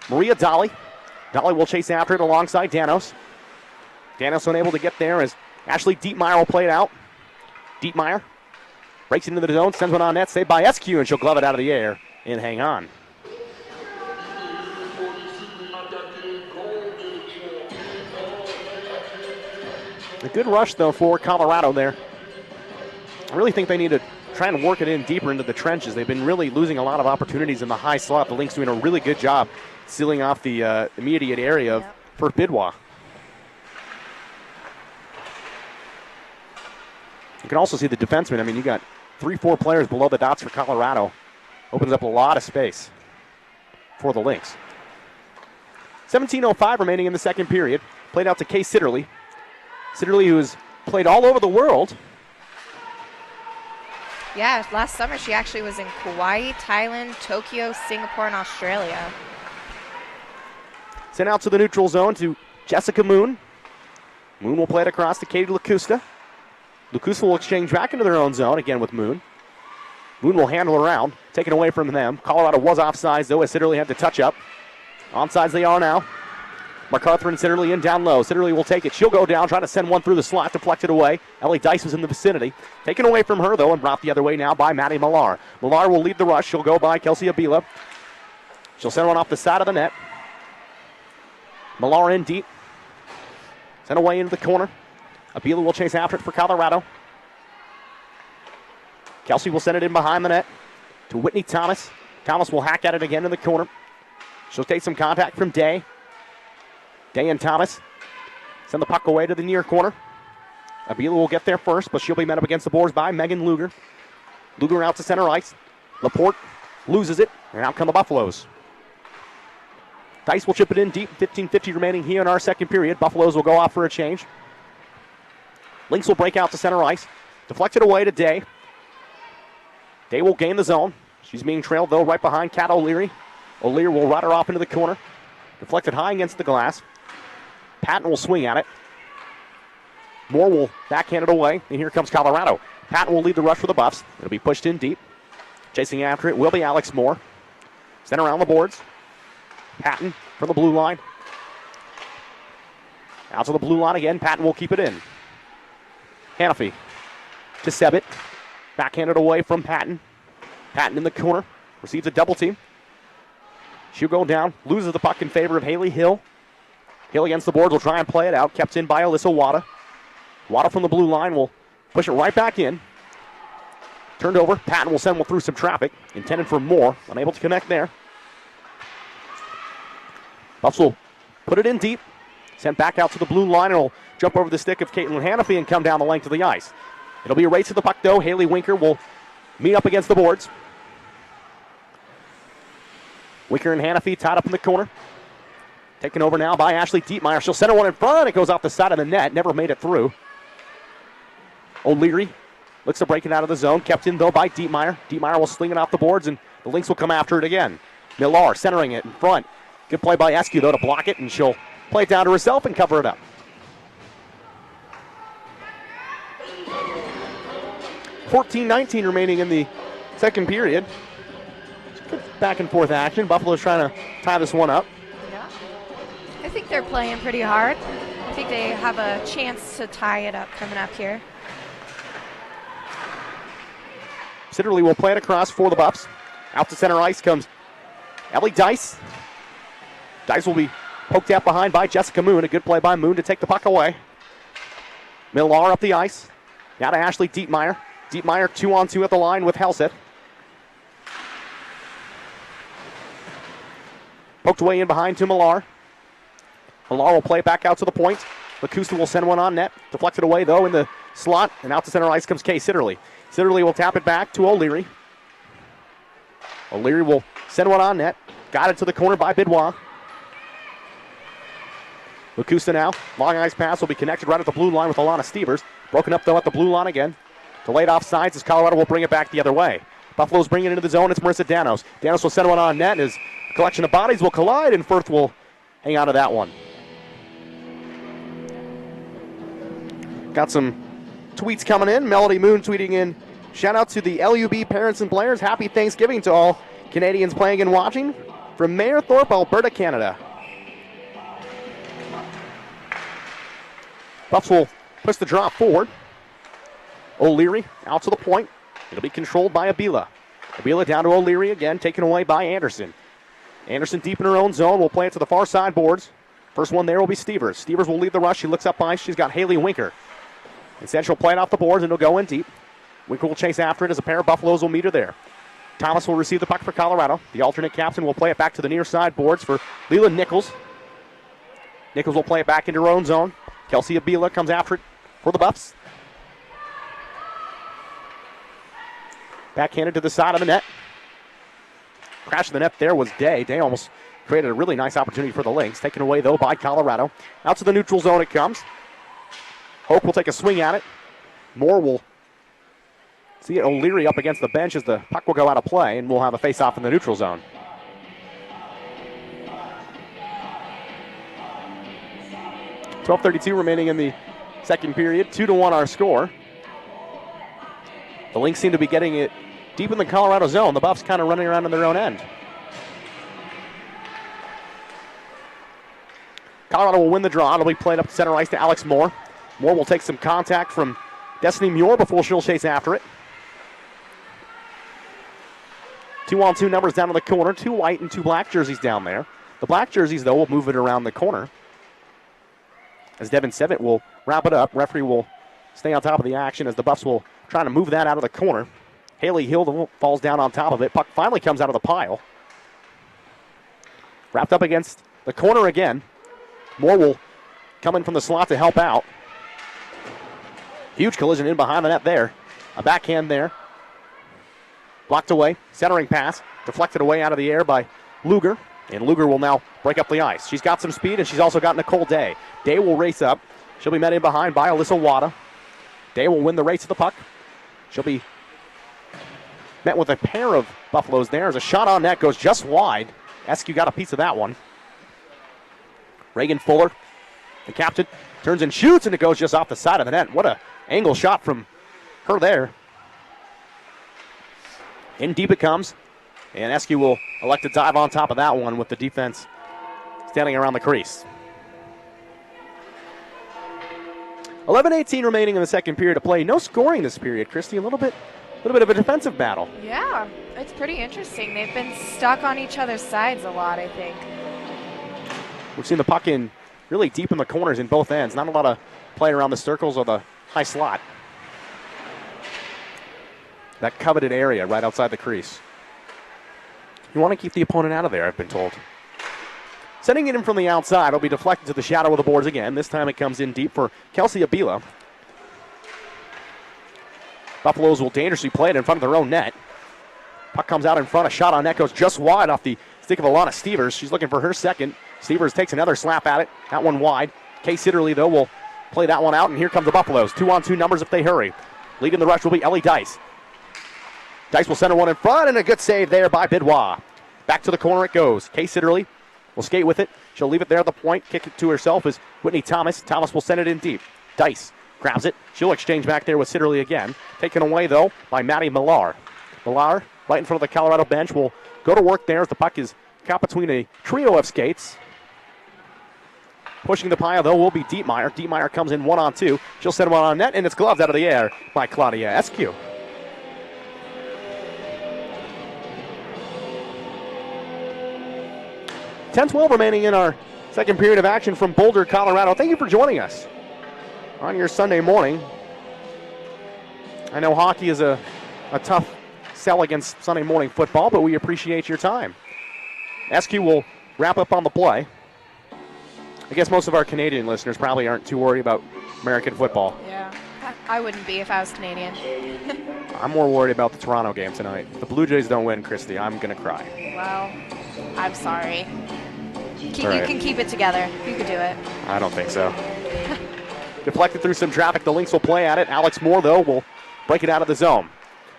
Speaker 1: Maria Dolly. Dolly will chase after it alongside Danos. Danos unable to get there as Ashley Dietmeyer will play it out. Dietmeyer breaks into the zone, sends one on net, saved by Eskew, and she'll glove it out of the air and hang on. A good rush, though, for Colorado there. I really think they need to try and work it in deeper into the trenches. They've been really losing a lot of opportunities in the high slot. The Lynx doing a really good job sealing off the immediate area of Perth Bidwah. You can also see the defensemen. I mean, you got 3-4 players below the dots for Colorado. Opens up a lot of space for the Lynx. 17:05 remaining in the second period. Played out to Kay Sitterly. Sitterly, who has played all over the world.
Speaker 4: Yeah, last summer she actually was in Kauai, Thailand, Tokyo, Singapore, and Australia.
Speaker 1: Sent out to the neutral zone to Jessica Moon. Moon will play it across to Katie Lacusta. Lacusta will exchange back into their own zone, again with Moon. Moon will handle around, taken away from them. Colorado was offsides, though, as Sitterly had to touch up. Onsides they are now. MacArthur and Sitterly in down low. Sitterly will take it. She'll go down, trying to send one through the slot, deflected away. Ellie Dice was in the vicinity. Taken away from her, though, and brought the other way now by Maddie Millar. Millar will lead the rush. She'll go by Kelsey Abila. She'll send one off the side of the net. Millar in deep. Sent away into the corner. Abila will chase after it for Colorado. Kelsey will send it in behind the net to Whitney Thomas. Thomas will hack at it again in the corner. She'll take some contact from Day. Day and Thomas send the puck away to the near corner. Abila will get there first, but she'll be met up against the boards by Megan Luger. Luger out to center ice. Laporte loses it, and out come the Buffaloes. Dice will chip it in deep. 15:50 remaining here in our second period. Buffaloes will go off for a change. Lynx will break out to center ice. Deflected away to Day. Day will gain the zone. She's being trailed, though, right behind Kat O'Leary. O'Leary will rot her off into the corner. Deflected high against the glass. Patton will swing at it. Moore will backhand it away, and here comes Colorado. Patton will lead the rush for the Buffs. It'll be pushed in deep. Chasing after it will be Alex Moore. Sent around the boards. Patton from the blue line. Out to the blue line again. Patton will keep it in. Hannafy to Sebit. Backhanded away from Patton. Patton in the corner. Receives a double team. She'll go down. Loses the puck in favor of Haley Hill. Hill against the boards will try and play it out. Kept in by Alyssa Wada. Wada from the blue line will push it right back in. Turned over. Patton will send one through some traffic. Intended for Moore. Unable to connect there. Buffs will put it in deep. Sent back out to the blue line, and will jump over the stick of Caitlin Hannafy and come down the length of the ice. It'll be a race to the puck, though. Haley Winker will meet up against the boards. Winker and Hannafy tied up in the corner. Taken over now by Ashley Dietmeyer. She'll center one in front. It goes off the side of the net. Never made it through. O'Leary looks to break it out of the zone. Kept in, though, by Dietmeyer. Dietmeyer will sling it off the boards, and the Lynx will come after it again. Millar centering it in front. Good play by Eskew, though, to block it, and she'll play it down to herself and cover it up. 14:19 remaining in the second period. back and forth action. Buffalo's trying to tie this one up.
Speaker 4: Yeah. I think they're playing pretty hard. I think they have a chance to tie it up coming up here.
Speaker 1: Sitterly will play it across for the Buffs. Out to center ice comes Ellie Dice. Dice will be poked out behind by Jessica Moon. A good play by Moon to take the puck away. Millar up the ice. Now to Ashley Dietmeyer. Dietmeyer 2-on-2 at the line with Helseth. Poked away in behind to Millar. Millar will play it back out to the point. Lacusta will send one on net. Deflected away, though, in the slot. And out to center ice comes Kay Sitterly. Sitterly will tap it back to O'Leary. O'Leary will send one on net. Got it to the corner by Bidwa. Lacusta now. Long ice pass will be connected right at the blue line with Alana Stevers. Broken up, though, at the blue line again. Delayed offsides as Colorado will bring it back the other way. Buffalo's bringing it into the zone. It's Marissa Danos. Danos will send one on net as a collection of bodies will collide, and Firth will hang on to that one. Got some tweets coming in. Melody Moon tweeting in, shout out to the LUB parents and players. Happy Thanksgiving to all Canadians playing and watching. From Mayor Thorpe, Alberta, Canada. Buffs will push the drop forward. O'Leary out to the point. It'll be controlled by Abila. Abila down to O'Leary again, taken away by Anderson. Anderson deep in her own zone. Will play it to the far side boards. First one there will be Stevers. Stevers will lead the rush. She looks up by. She's got Haley Winker. Instead, she'll play it off the boards, and it'll go in deep. Winker will chase after it as a pair of Buffaloes will meet her there. Thomas will receive the puck for Colorado. The alternate captain will play it back to the near side boards for Leland Nichols. Nichols will play it back into her own zone. Kelsey Abila comes after it for the Buffs. Backhanded to the side of the net. Crash of the net there was Day. Day almost created a really nice opportunity for the Lynx. Taken away, though, by Colorado. Out to the neutral zone it comes. Hope will take a swing at it. Moore will see O'Leary up against the bench as the puck will go out of play, and we'll have a face-off in the neutral zone. .12:32 remaining in the second period. 2-1 our score. The Lynx seem to be getting it deep in the Colorado zone. The Buffs kind of running around on their own end. Colorado will win the draw. It'll be played up to center ice to Alex Moore. Moore will take some contact from Destiny Muir before she'll chase after it. 2-on-2 numbers down to the corner. 2 white and 2 black jerseys down there. The black jerseys, though, will move it around the corner. As Devin Sevitt will wrap it up. Referee will stay on top of the action as the Buffs will try to move that out of the corner. Haley Hill falls down on top of it. Puck finally comes out of the pile. Wrapped up against the corner again. Moore will come in from the slot to help out. Huge collision in behind the net there. A backhand there. Blocked away. Centering pass. Deflected away out of the air by Luger. And Luger will now break up the ice. She's got some speed, and she's also got Nicole Day. Day will race up. She'll be met in behind by Alyssa Wada. Day will win the race to the puck. She'll be met with a pair of Buffaloes there as a shot on net goes just wide. Eskew got a piece of that one. Reagan Fuller, the captain, turns and shoots, and it goes just off the side of the net. What a angle shot from her there. In deep it comes, and Eskew will elect to dive on top of that one with the defense standing around the crease. 11:18 remaining in the second period to play. No scoring this period, Christy. A little bit of a defensive battle.
Speaker 4: Yeah, it's pretty interesting. They've been stuck on each other's sides a lot, I think.
Speaker 1: We've seen the puck in really deep in the corners in both ends. Not a lot of play around the circles or the high slot. That coveted area right outside the crease. You want to keep the opponent out of there, I've been told. Sending it in from the outside, it'll be deflected to the shadow of the boards again. This time it comes in deep for Kelsey Abila. Buffaloes will dangerously play it in front of their own net. Puck comes out in front. A shot on net goes just wide off the stick of Alana Stevers. She's looking for her second. Stevers takes another slap at it. That one wide. Kay Sitterly, though, will play that one out, and here comes the Buffaloes. 2-on-2 numbers if they hurry. Leading the rush will be Ellie Dice. Dice will send her one in front, and a good save there by Bidwa. Back to the corner it goes. Kay Sitterly will skate with it. She'll leave it there at the point. Kick it to herself is Whitney Thomas. Thomas will send it in deep. Dice grabs it. She'll exchange back there with Sitterly again. Taken away, though, by Maddie Millar. Millar, right in front of the Colorado bench, will go to work there as the puck is caught between a trio of skates. Pushing the pile, though, will be Dietmeyer. Dietmeyer comes in 1-on-2. She'll send one on net, and it's gloved out of the air by Claudia Eskew. .10-12 remaining in our second period of action from Boulder, Colorado. Thank you for joining us on your Sunday morning. I know hockey is a tough sell against Sunday morning football, but we appreciate your time. Eskew will wrap up on the play. I guess most of our Canadian listeners probably aren't too worried about American football.
Speaker 4: Yeah, I wouldn't be if I was Canadian.
Speaker 1: I'm more worried about the Toronto game tonight. If the Blue Jays don't win, Christy, I'm going to cry.
Speaker 4: Well, I'm sorry. You
Speaker 1: right.
Speaker 4: can keep it together. You could do it.
Speaker 1: I don't think so. Deflected through some traffic. The Lynx will play at it. Alex Moore, though, will break it out of the zone.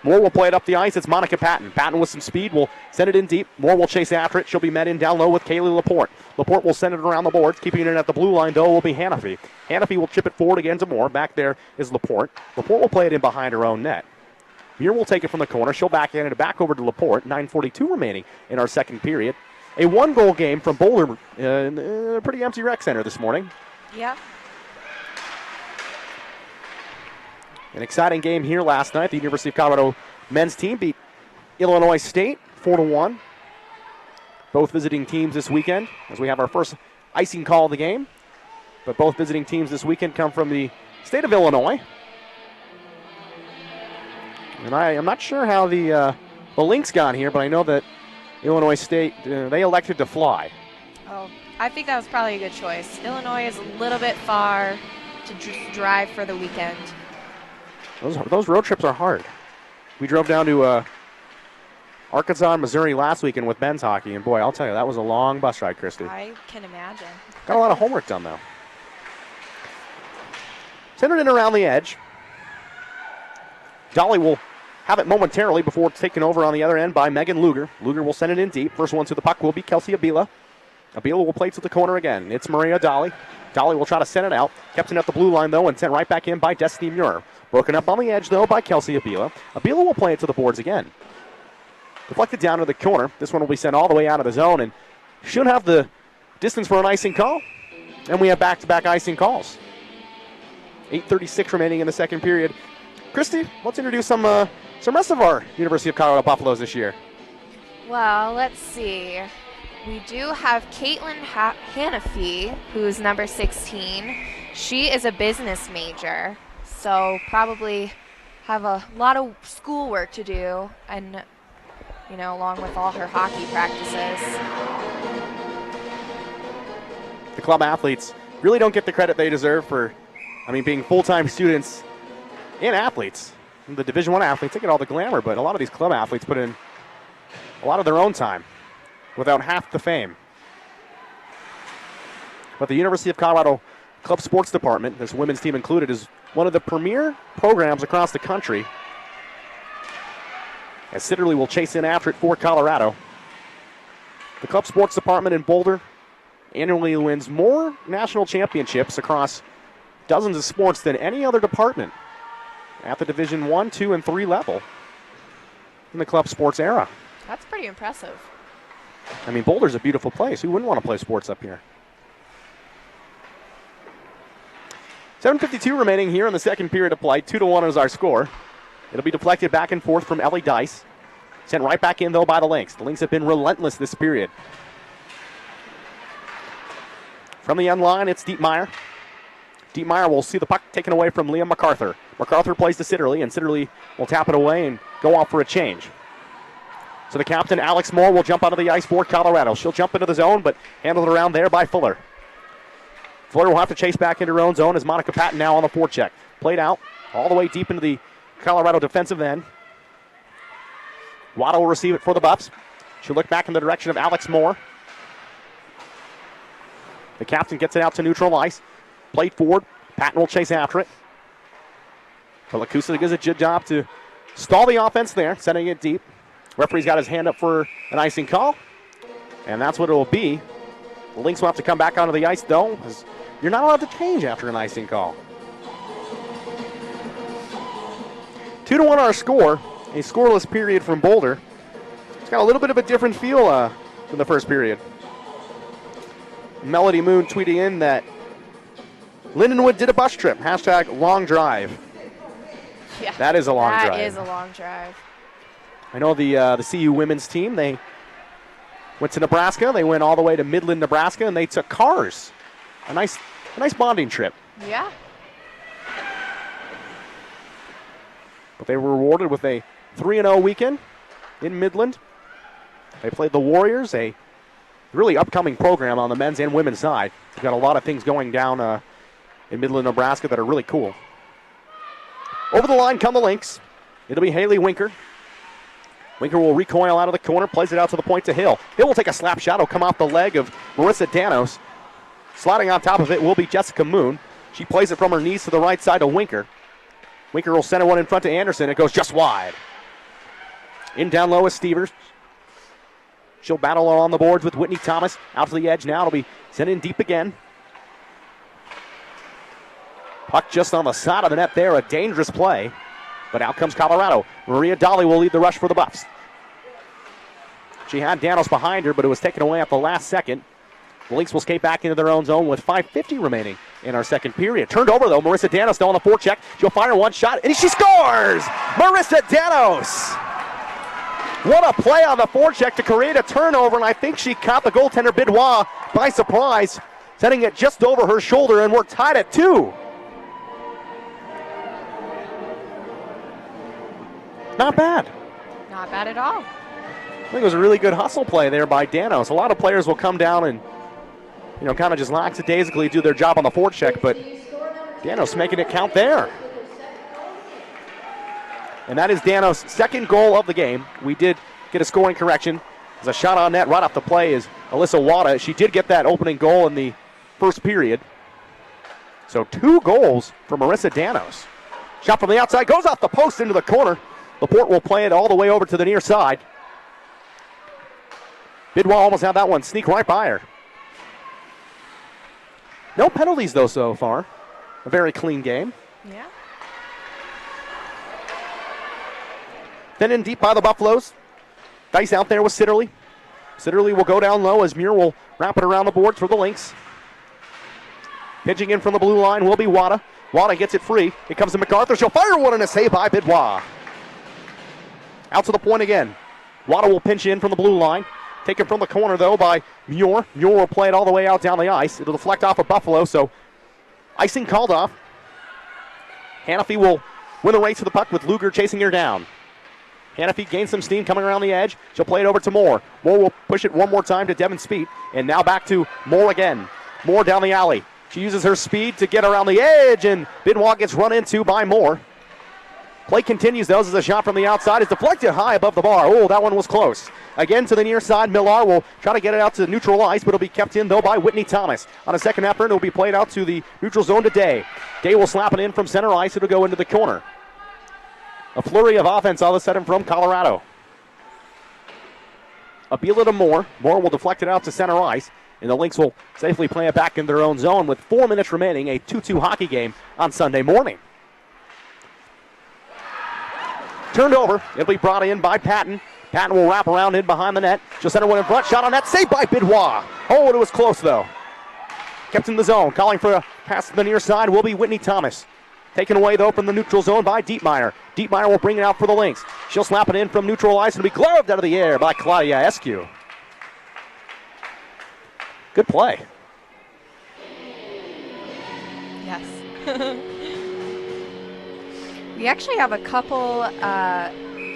Speaker 1: Moore will play it up the ice. It's Monica Patton. Patton with some speed will send it in deep. Moore will chase after it. She'll be met in down low with Kaylee Laporte. Laporte will send it around the boards. Keeping it at the blue line, though, will be Hannafy. Hannafy will chip it forward again to Moore. Back there is Laporte. Laporte will play it in behind her own net. Muir will take it from the corner. She'll backhand it back over to Laporte. 9:42 remaining in our second period. A one-goal game from Boulder in a pretty empty rec center this morning.
Speaker 4: Yeah.
Speaker 1: An exciting game here last night. The University of Colorado men's team beat Illinois State 4-1. Both visiting teams this weekend as we have our first icing call of the game. But both visiting teams this weekend come from the state of Illinois. And I'm not sure how the Lynx got here, but I know that Illinois State, they elected to fly.
Speaker 4: Oh, I think that was probably a good choice. Illinois is a little bit far to drive for the weekend.
Speaker 1: Those road trips are hard. We drove down to Arkansas and Missouri last weekend with men's hockey, and boy, I'll tell you, that was a long bus ride, Christy.
Speaker 4: I can imagine.
Speaker 1: Got a lot of homework done, though. Centered in around the edge. Dolly will have it momentarily before it's taken over on the other end by Megan Luger. Luger will send it in deep. First one to the puck will be Kelsey Abila. Abila will play to the corner again. It's Maria Dolly. Dolly will try to send it out. Kept it at the blue line, though, and sent right back in by Destiny Muir. Broken up on the edge, though, by Kelsey Abila. Abila will play it to the boards again. Deflected down to the corner. This one will be sent all the way out of the zone and should have the distance for an icing call. And we have back-to-back icing calls. 8:36 remaining in the second period. Christy, let's introduce some rest of our University of Colorado Buffaloes this year.
Speaker 4: Well, let's see. We do have Caitlin Hannafy, who's number 16. She is a business major, so probably have a lot of schoolwork to do, and along with all her hockey practices.
Speaker 1: The club athletes really don't get the credit they deserve for, being full-time students and athletes. The Division I athletes, they get all the glamour, but a lot of these club athletes put in a lot of their own time without half the fame. But the University of Colorado Club Sports Department, this women's team included, is one of the premier programs across the country. As Sitterly will chase in after it for Colorado. The Club Sports Department in Boulder annually wins more national championships across dozens of sports than any other department at the Division I, II, and III level in the club sports era.
Speaker 4: That's pretty impressive.
Speaker 1: Boulder's a beautiful place. Who wouldn't want to play sports up here? 7:52 remaining here in the second period of play. 2-1 is our score. It'll be deflected back and forth from Ellie Dice. Sent right back in, though, by the Lynx. The Lynx have been relentless this period. From the end line, it's Dietmeyer. Dietmeyer will see the puck taken away from Liam MacArthur. MacArthur plays to Sitterly, and Sitterly will tap it away and go off for a change. So the captain, Alex Moore, will jump out of the ice for Colorado. She'll jump into the zone, but handled around there by Fuller. Fuller will have to chase back into her own zone as Monica Patton now on the forecheck. Played out all the way deep into the Colorado defensive end. Waddle will receive it for the Buffs. She'll look back in the direction of Alex Moore. The captain gets it out to neutral ice. Played forward. Patton will chase after it. But Lakusa does a good job to stall the offense there, sending it deep. Referee's got his hand up for an icing call. And that's what it will be. The Lynx will have to come back onto the ice, though, as you're not allowed to change after an icing call. 2-1 our score. A scoreless period from Boulder. got a little bit of a different feel than the first period. Melody Moon tweeting in that Lindenwood did a bus trip. Hashtag long drive.
Speaker 4: Yeah,
Speaker 1: that is a long drive.
Speaker 4: That is a long drive.
Speaker 1: I know the CU women's team, they went to Nebraska. They went all the way to Midland, Nebraska, and they took cars. A nice bonding trip.
Speaker 4: Yeah.
Speaker 1: But they were rewarded with a 3-0 weekend in Midland. They played the Warriors, a really upcoming program on the men's and women's side. We've got a lot of things going down in Midland, Nebraska that are really cool. Over the line come the Lynx. It'll be Haley Winker. Winker will recoil out of the corner, plays it out to the point to Hill. Hill will take a slap shot. It'll come off the leg of Marissa Danos. Sliding on top of it will be Jessica Moon. She plays it from her knees to the right side to Winker. Winker will center one in front to Anderson. It goes just wide. In down low is Stevers. She'll battle on the boards with Whitney Thomas. Out to the edge now. It'll be sent in deep again. Puck just on the side of the net there. A dangerous play. But out comes Colorado. Maria Dolly will lead the rush for the Buffs. She had Danos behind her, but it was taken away at the last second. The Lynx will skate back into their own zone with 5:50 remaining in our second period. Turned over, though. Marissa Danos still on the forecheck. She'll fire one shot, and she scores! Marissa Danos! What a play on the forecheck to create a turnover, and I think she caught the goaltender Bidois by surprise, sending it just over her shoulder, and we're tied at 2. Not bad.
Speaker 4: Not bad at all.
Speaker 1: I think it was a really good hustle play there by Danos. A lot of players will come down and, kind of just lackadaisically do their job on the forecheck, but Danos making it count there. And that is Danos' second goal of the game. We did get a scoring correction. There's a shot on net right off the play is Alyssa Wada. She did get that opening goal in the first period. So 2 goals for Marissa Danos. Shot from the outside, goes off the post into the corner. Laporte will play it all the way over to the near side. Bidois almost had that one sneak right by her. No penalties, though, so far. A very clean game.
Speaker 4: Yeah.
Speaker 1: Then in deep by the Buffaloes. Dice out there with Sitterly. Sitterly will go down low as Muir will wrap it around the boards for the Lynx. Pitching in from the blue line will be Wada. Wada gets it free. It comes to MacArthur. She'll fire one and a save by Bidois. Out to the point again. Wada will pinch in from the blue line. Taken from the corner, though, by Muir. Muir will play it all the way out down the ice. It'll deflect off of Buffalo, so icing called off. Hanafy will win the race to the puck with Luger chasing her down. Hanafy gains some steam coming around the edge. She'll play it over to Moore. Moore will push it one more time to Devin Speed, and now back to Moore again. Moore down the alley. She uses her speed to get around the edge, and Bidois gets run into by Moore. Play continues, though, as a shot from the outside is deflected high above the bar. Oh, that one was close. Again to the near side, Millar will try to get it out to neutral ice, but it'll be kept in, though, by Whitney Thomas. On a second effort, it will be played out to the neutral zone to Day. Day will slap it in from center ice. It'll go into the corner. A flurry of offense all of a sudden from Colorado. Abila to Moore. Moore will deflect it out to center ice, and the Lynx will safely play it back in their own zone with 4 minutes remaining, a 2-2 hockey game on Sunday morning. Turned over. It'll be brought in by Patton. Patton will wrap around in behind the net. She'll center one in front. Shot on net. Saved by Bidois. Oh, it was close, though. Kept in the zone. Calling for a pass to the near side will be Whitney Thomas. Taken away, though, from the neutral zone by Dietmeyer. Dietmeyer will bring it out for the Lynx. She'll slap it in from neutral ice and be gloved out of the air by Claudia Eskew. Good play.
Speaker 4: Yes. We actually have a couple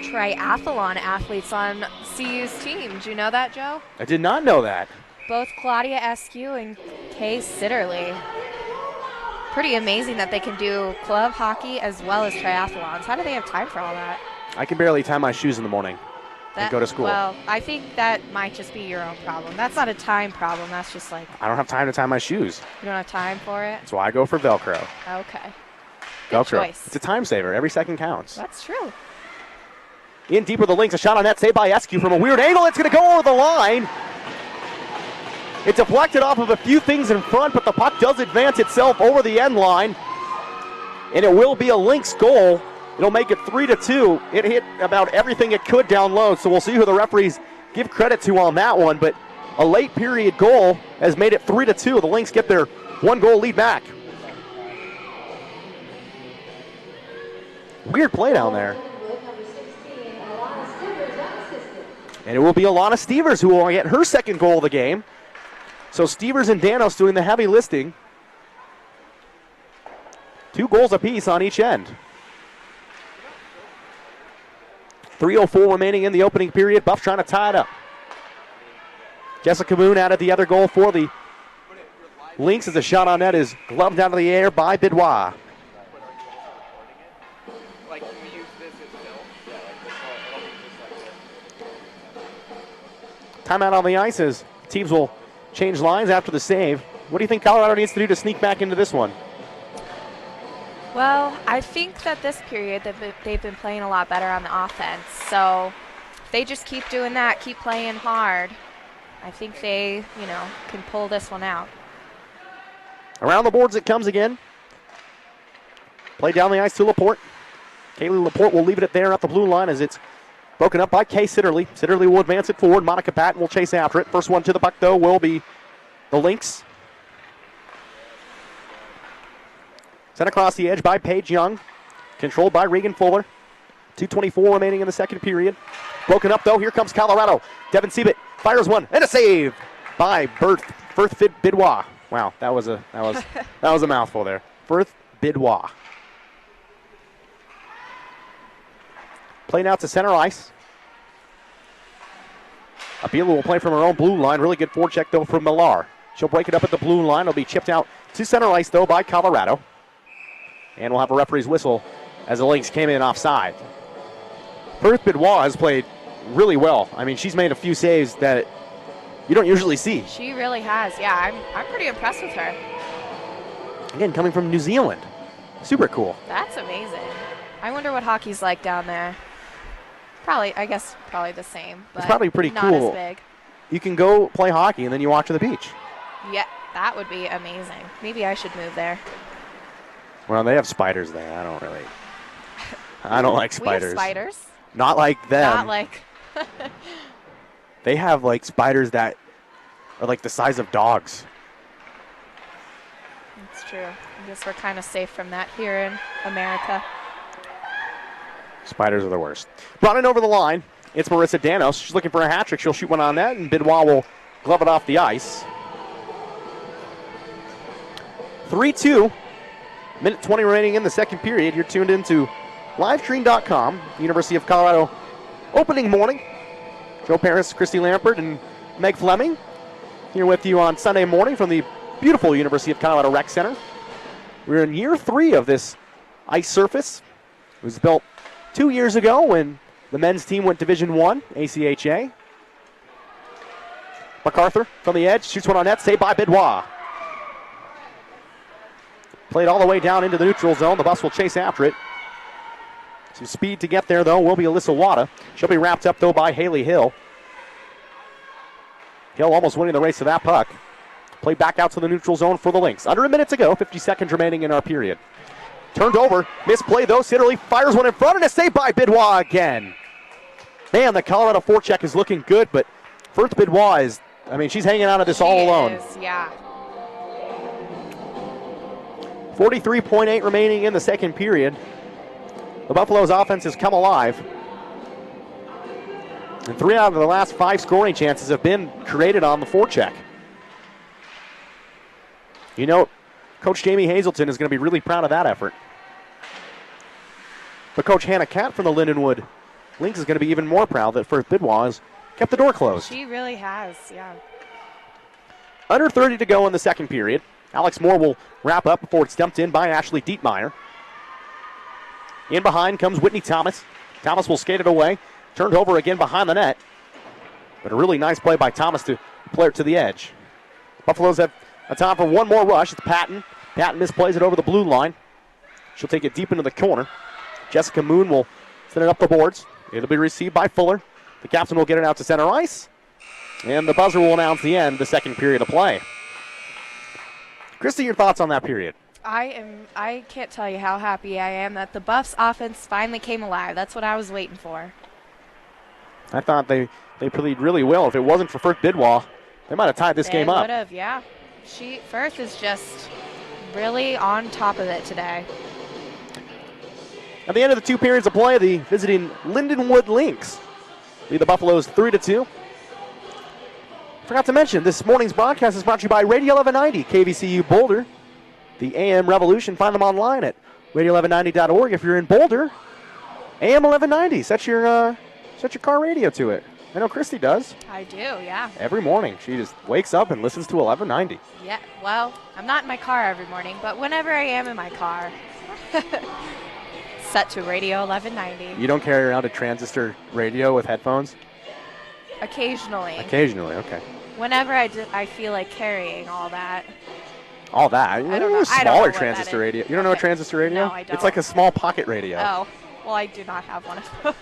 Speaker 4: triathlon athletes on CU's team. Did you know that, Joe?
Speaker 1: I did not know that.
Speaker 4: Both Claudia Eskew and Kay Sitterly. Pretty amazing that they can do club hockey as well as triathlons. How do they have time for all that?
Speaker 1: I can barely tie my shoes in the morning and go to school.
Speaker 4: Well, I think that might just be your own problem. That's not a time problem. That's just like...
Speaker 1: I don't have time to tie my shoes.
Speaker 4: You don't have time for it?
Speaker 1: That's why I go for Velcro.
Speaker 4: Okay.
Speaker 1: Velcro.
Speaker 4: Choice.
Speaker 1: It's a time saver. Every second counts.
Speaker 4: That's true.
Speaker 1: In deeper the Lynx. A shot on net saved by Eskew from a weird angle. It's going to go over the line. It deflected off of a few things in front, but the puck does advance itself over the end line. And it will be a Lynx goal. It'll make it 3-2. It hit about everything it could down low, so we'll see who the referees give credit to on that one. But a late period goal has made it 3-2. The Lynx get their 1-goal lead back. Weird play down there. And it will be Alana Stevers who will get her second goal of the game. So Stevers and Danos doing the heavy lifting. 2 goals apiece on each end. 3:04 remaining in the opening period. Buff trying to tie it up. Jessica Moon added the other goal for the Lynx as a shot on net is gloved out of the air by Bidois. Timeout on the ice as teams will change lines after the save. What do you think Colorado needs to do to sneak back into this one?
Speaker 4: Well, I think that this period they've been playing a lot better on the offense. So if they just keep doing that, keep playing hard, I think they, can pull this one out.
Speaker 1: Around the boards it comes again. Play down the ice to Laporte. Kaylee Laporte will leave it there at the blue line as it's broken up by Kay Sitterly. Sitterly will advance it forward. Monica Patton will chase after it. First one to the puck, though, will be the Lynx. Sent across the edge by Paige Young. Controlled by Regan Fuller. 2:24 remaining in the second period. Broken up, though. Here comes Colorado. Devin Siebert fires one, and a save by Firth Bidois. Wow, that was a mouthful there. Firth Bidois. Play now to center ice. Abila will play from her own blue line. Really good forecheck, though, from Millar. She'll break it up at the blue line. It'll be chipped out to center ice, though, by Colorado. And we'll have a referee's whistle as the Lynx came in offside. Firth Bidois has played really well. I mean, she's made a few saves that you don't usually see.
Speaker 4: She really has. Yeah, I'm pretty impressed with her.
Speaker 1: Again, coming from New Zealand. Super cool.
Speaker 4: That's amazing. I wonder what hockey's like down there. Probably the same. But
Speaker 1: it's probably pretty
Speaker 4: not
Speaker 1: cool.
Speaker 4: As big.
Speaker 1: You can go play hockey and then you walk to the beach.
Speaker 4: Yeah, that would be amazing. Maybe I should move there.
Speaker 1: Well, they have spiders there. I don't like spiders.
Speaker 4: We have spiders.
Speaker 1: Not like them.
Speaker 4: Not like.
Speaker 1: They have like spiders that are like the size of dogs.
Speaker 4: That's true. I guess we're kind of safe from that here in America.
Speaker 1: Spiders are the worst. Brought in over the line. It's Marissa Danos. She's looking for a hat trick. She'll shoot one on net, and Bidois will glove it off the ice. 3-2. Minute 20 remaining in the second period. You're tuned into livestream.com. University of Colorado opening morning. Joe Paris, Christy Lampert, and Meg Fleming here with you on Sunday morning from the beautiful University of Colorado Rec Center. We're in year 3 of this ice surface. It was built 2 years ago when the men's team went Division I, ACHA. MacArthur from the edge, shoots one on net, saved by Bidois. Played all the way down into the neutral zone. The bus will chase after it. Some speed to get there, though, will be Alyssa Wada. She'll be wrapped up, though, by Haley Hill. Hill almost winning the race to that puck. Played back out to the neutral zone for the Lynx. Under a minute to go, 50 seconds remaining in our period. Turned over, misplay though. Sitterly fires one in front, and a save by Bidois again. Man, the Colorado forecheck is looking good, but Firth Bidois is, she's hanging out of this all alone.
Speaker 4: Is, yeah.
Speaker 1: 43.8 remaining in the second period. The Buffaloes offense has come alive. And 3 out of the last 5 scoring chances have been created on the forecheck. Coach Jamie Hazelton is going to be really proud of that effort. But Coach Hannah Catt from the Lindenwood Lynx is going to be even more proud that Firth Bidois has kept the door closed.
Speaker 4: She really has, yeah.
Speaker 1: Under 30 to go in the second period. Alex Moore will wrap up before it's dumped in by Ashley Dietmeyer. In behind comes Whitney Thomas. Thomas will skate it away. Turned over again behind the net. But a really nice play by Thomas to play it to the edge. Buffaloes have a time for one more rush. It's Patton. Patton misplays it over the blue line. She'll take it deep into the corner. Jessica Moon will send it up the boards. It'll be received by Fuller. The captain will get it out to center ice. And the buzzer will announce the end of the second period of play. Christy, your thoughts on that period?
Speaker 4: I can't tell you how happy I am that the Buffs offense finally came alive. That's what I was waiting for.
Speaker 1: I thought they played really well. If it wasn't for Firth Bidwell, they might have tied this game up.
Speaker 4: They would have, yeah. Firth is just really on top of it today.
Speaker 1: At the end of the 2 periods of play, the visiting Lindenwood Lynx lead the Buffaloes 3-2. Forgot to mention, this morning's broadcast is brought to you by Radio 1190, KVCU Boulder, the AM Revolution. Find them online at radio1190.org. If you're in Boulder, AM 1190. Set your car radio to it. I know Christy does.
Speaker 4: I do, yeah.
Speaker 1: Every morning, she just wakes up and listens to 1190.
Speaker 4: Yeah, well, I'm not in my car every morning, but whenever I am in my car, set to Radio 1190.
Speaker 1: You don't carry around a transistor radio with headphones?
Speaker 4: Occasionally.
Speaker 1: Occasionally, okay.
Speaker 4: Whenever I feel like carrying all that.
Speaker 1: All that?
Speaker 4: I don't know.
Speaker 1: A smaller transistor radio. You don't know a transistor radio?
Speaker 4: No, I don't.
Speaker 1: It's like a small pocket radio.
Speaker 4: Oh, well, I do not have one of those.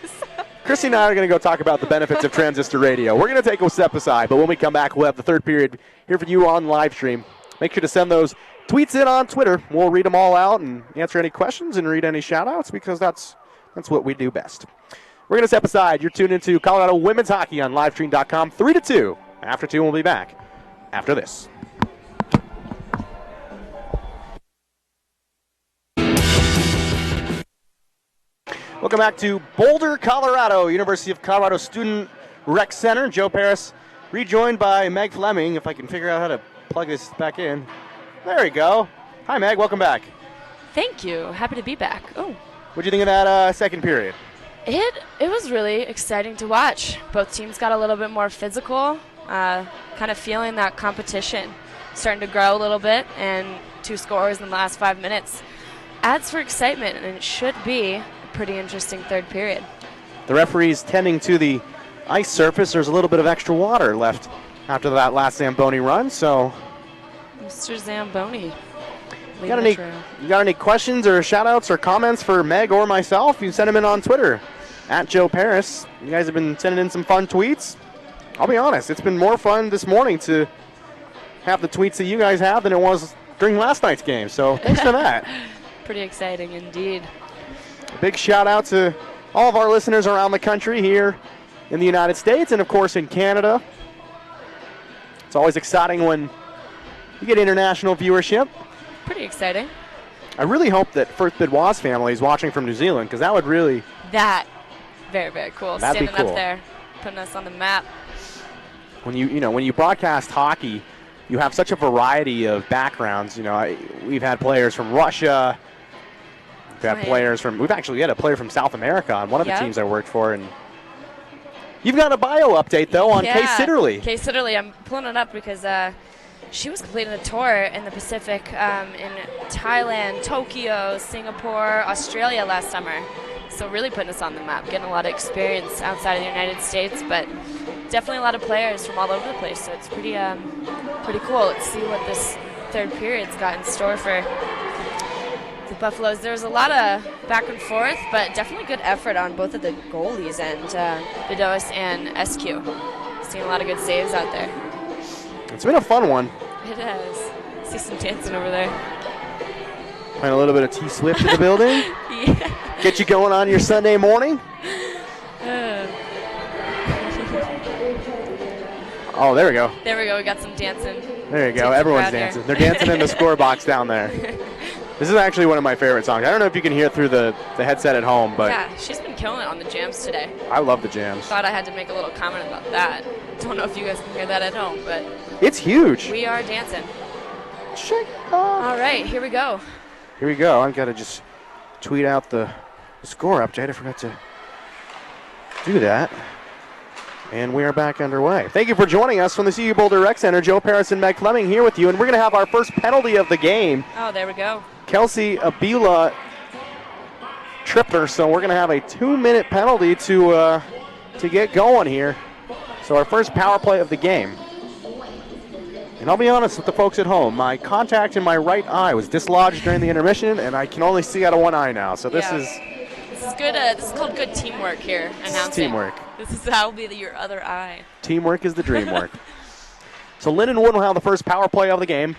Speaker 1: Christy and I are going to go talk about the benefits of transistor radio. We're going to take a step aside, but when we come back, we'll have the third period here for you on live stream. Make sure to send those tweets in on Twitter. We'll read them all out and answer any questions and read any shout-outs because that's what we do best. We're going to step aside. You're tuned into Colorado Women's Hockey on livestream.com. 3-2. After 2, we'll be back after this. Welcome back to Boulder, Colorado, University of Colorado Student Rec Center. Joe Paris rejoined by Meg Fleming, if I can figure out how to plug this back in. There we go. Hi, Meg. Welcome back.
Speaker 2: Thank you. Happy to be back. Oh.
Speaker 1: What'd you think of that second period?
Speaker 2: It was really exciting to watch. Both teams got a little bit more physical, kind of feeling that competition starting to grow a little bit, and 2 scores in the last 5 minutes adds for excitement, and it should be a pretty interesting third period.
Speaker 1: The referee's tending to the ice surface. There's a little bit of extra water left after that last Zamboni run, so.
Speaker 2: Mr. Zamboni.
Speaker 1: You got any questions or shout-outs or comments for Meg or myself? You can send them in on Twitter, @Joe Paris. You guys have been sending in some fun tweets. I'll be honest, it's been more fun this morning to have the tweets that you guys have than it was during last night's game, so thanks for that.
Speaker 2: Pretty exciting indeed.
Speaker 1: A big shout-out to all of our listeners around the country here in the United States and, of course, in Canada. It's always exciting when you get international viewership.
Speaker 2: Pretty exciting.
Speaker 1: I really hope that Firth Bidwell's family is watching from New Zealand because that would really...
Speaker 2: That, very, very cool.
Speaker 1: That'd be
Speaker 2: Standing
Speaker 1: cool.
Speaker 2: up there, putting us on the map.
Speaker 1: When you broadcast hockey, you have such a variety of backgrounds. We've had players from Russia. We've actually had a player from South America on one of the teams I worked for. And you've got a bio update, though, on Kay Sitterly.
Speaker 2: Kay Sitterly, I'm pulling it up because she was completing a tour in the Pacific in Thailand, Tokyo, Singapore, Australia last summer. So really putting us on the map, getting a lot of experience outside of the United States, but definitely a lot of players from all over the place. So it's pretty cool. Let's see what this third period's got in store for the Buffaloes. There's a lot of back and forth, but definitely good effort on both of the goalies and Bedos and SQ. Seeing a lot of good saves out there.
Speaker 1: It's been a fun one.
Speaker 2: It has. See some dancing over there.
Speaker 1: Playing a little bit of T-Swift in the building.
Speaker 2: Yeah.
Speaker 1: Get you going on your Sunday morning. Oh, there we go.
Speaker 2: There we go. We got some dancing.
Speaker 1: There you go. Everyone's dancing. They're dancing in the score box down there. This is actually one of my favorite songs. I don't know if you can hear it through the headset at home, but
Speaker 2: yeah, she's been killing it on the jams today.
Speaker 1: I love the jams.
Speaker 2: Thought I had to make a little comment about that. Don't know if you guys can hear that at home, but
Speaker 1: it's huge.
Speaker 2: We are dancing.
Speaker 1: Shake
Speaker 2: All right, here we go.
Speaker 1: Here we go. I've got to just tweet out the score update. I forgot to do that. And we are back underway. Thank you for joining us from the CU Boulder Rec Center. Joe Paris and Meg Fleming here with you, and we're going to have our first penalty of the game.
Speaker 2: Oh, there we go.
Speaker 1: Kelsey Abila tripped her, so we're going to have a 2-minute penalty to get going here. So our first power play of the game. And I'll be honest with the folks at home, my contact in my right eye was dislodged during the intermission, and I can only see out of one eye now. So this is
Speaker 2: good. This is called good teamwork here. Announcing.
Speaker 1: Teamwork.
Speaker 2: This is how will be your other eye.
Speaker 1: Teamwork is the dream work. So Lindenwood will have the first power play of the game.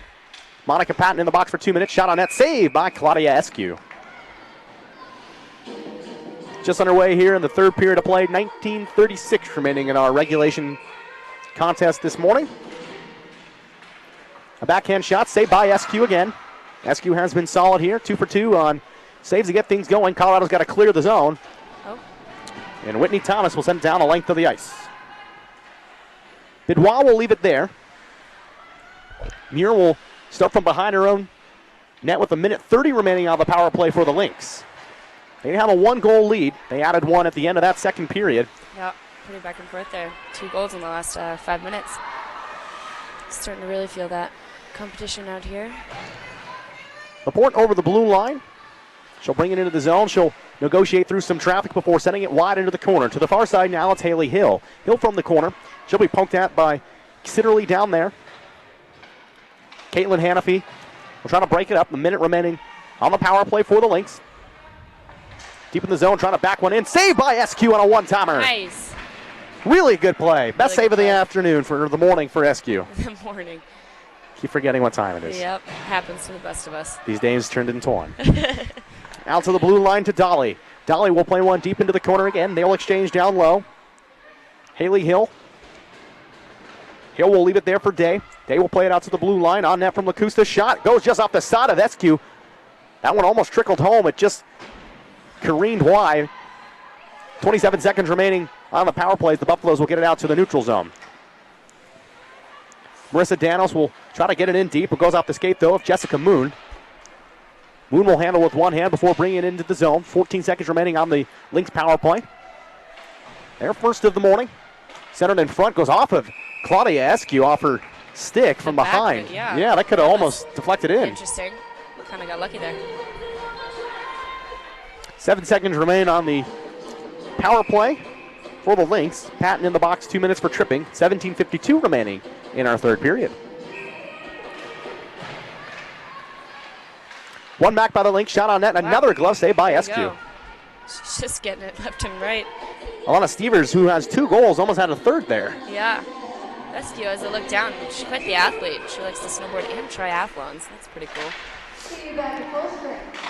Speaker 1: Monica Patton in the box for 2 minutes. Shot on net, saved by Claudia Eskew. Just underway here in the third period of play. 19:36 remaining in our regulation contest this morning. A backhand shot saved by Eskew again. Eskew has been solid here, 2 for 2 on saves to get things going. Colorado's got to clear the zone.
Speaker 2: Oh.
Speaker 1: And Whitney Thomas will send it down the length of the ice. Bidwa will leave it there. Muir will start from behind her own net with 1:30 remaining on the power play for the Lynx. They have a 1-goal lead. They added one at the end of that second period.
Speaker 2: Yeah, pretty back and forth there. 2 goals in the last 5 minutes. Starting to really feel that competition out here.
Speaker 1: Laporte over the blue line. She'll bring it into the zone. She'll negotiate through some traffic before sending it wide into the corner. To the far side now, it's Haley Hill. Hill from the corner. She'll be poked at by Sitterly down there. Caitlin Hannafy will try to break it up. A minute remaining on the power play for the Lynx. Deep in the zone, trying to back one in. Saved by Eskew on a one-timer.
Speaker 2: Nice.
Speaker 1: Really good play. Best
Speaker 2: Really
Speaker 1: save of the afternoon for the morning for Eskew.
Speaker 2: The morning.
Speaker 1: Keep forgetting what time it is.
Speaker 2: Yep, happens to the best of us.
Speaker 1: These days turned into one. Out to the blue line to Dolly. Dolly will play one deep into the corner again. They'll exchange down low. Haley Hill. Hill will leave it there for Day. Day will play it out to the blue line. On net from Lacusta. Shot goes just off the side of Eskew. That one almost trickled home. It just careened wide. 27 seconds remaining on the power plays. The Buffaloes will get it out to the neutral zone. Marissa Danos will try to get it in deep. It goes off the skate, though, of Jessica Moon. Moon will handle with one hand before bringing it into the zone. 14 seconds remaining on the Lynx power play. Their first of the morning. Centered in front, goes off of Claudia Eskew off her stick from behind.
Speaker 2: Yeah,
Speaker 1: that could have almost deflected in.
Speaker 2: Interesting. Kind of got lucky there.
Speaker 1: 7 seconds remain on the power play for the Lynx. Patton in the box, 2 minutes for tripping. 17:52 remaining in our third period. One back by the Lynx, shot on net, and another glove save by Eskew.
Speaker 2: She's just getting it left and right.
Speaker 1: Alana Stevers, who has 2 goals, almost had a third there.
Speaker 2: Yeah. Eskew, as I look down, she's quite the athlete. She likes to snowboard and triathlons. That's pretty cool.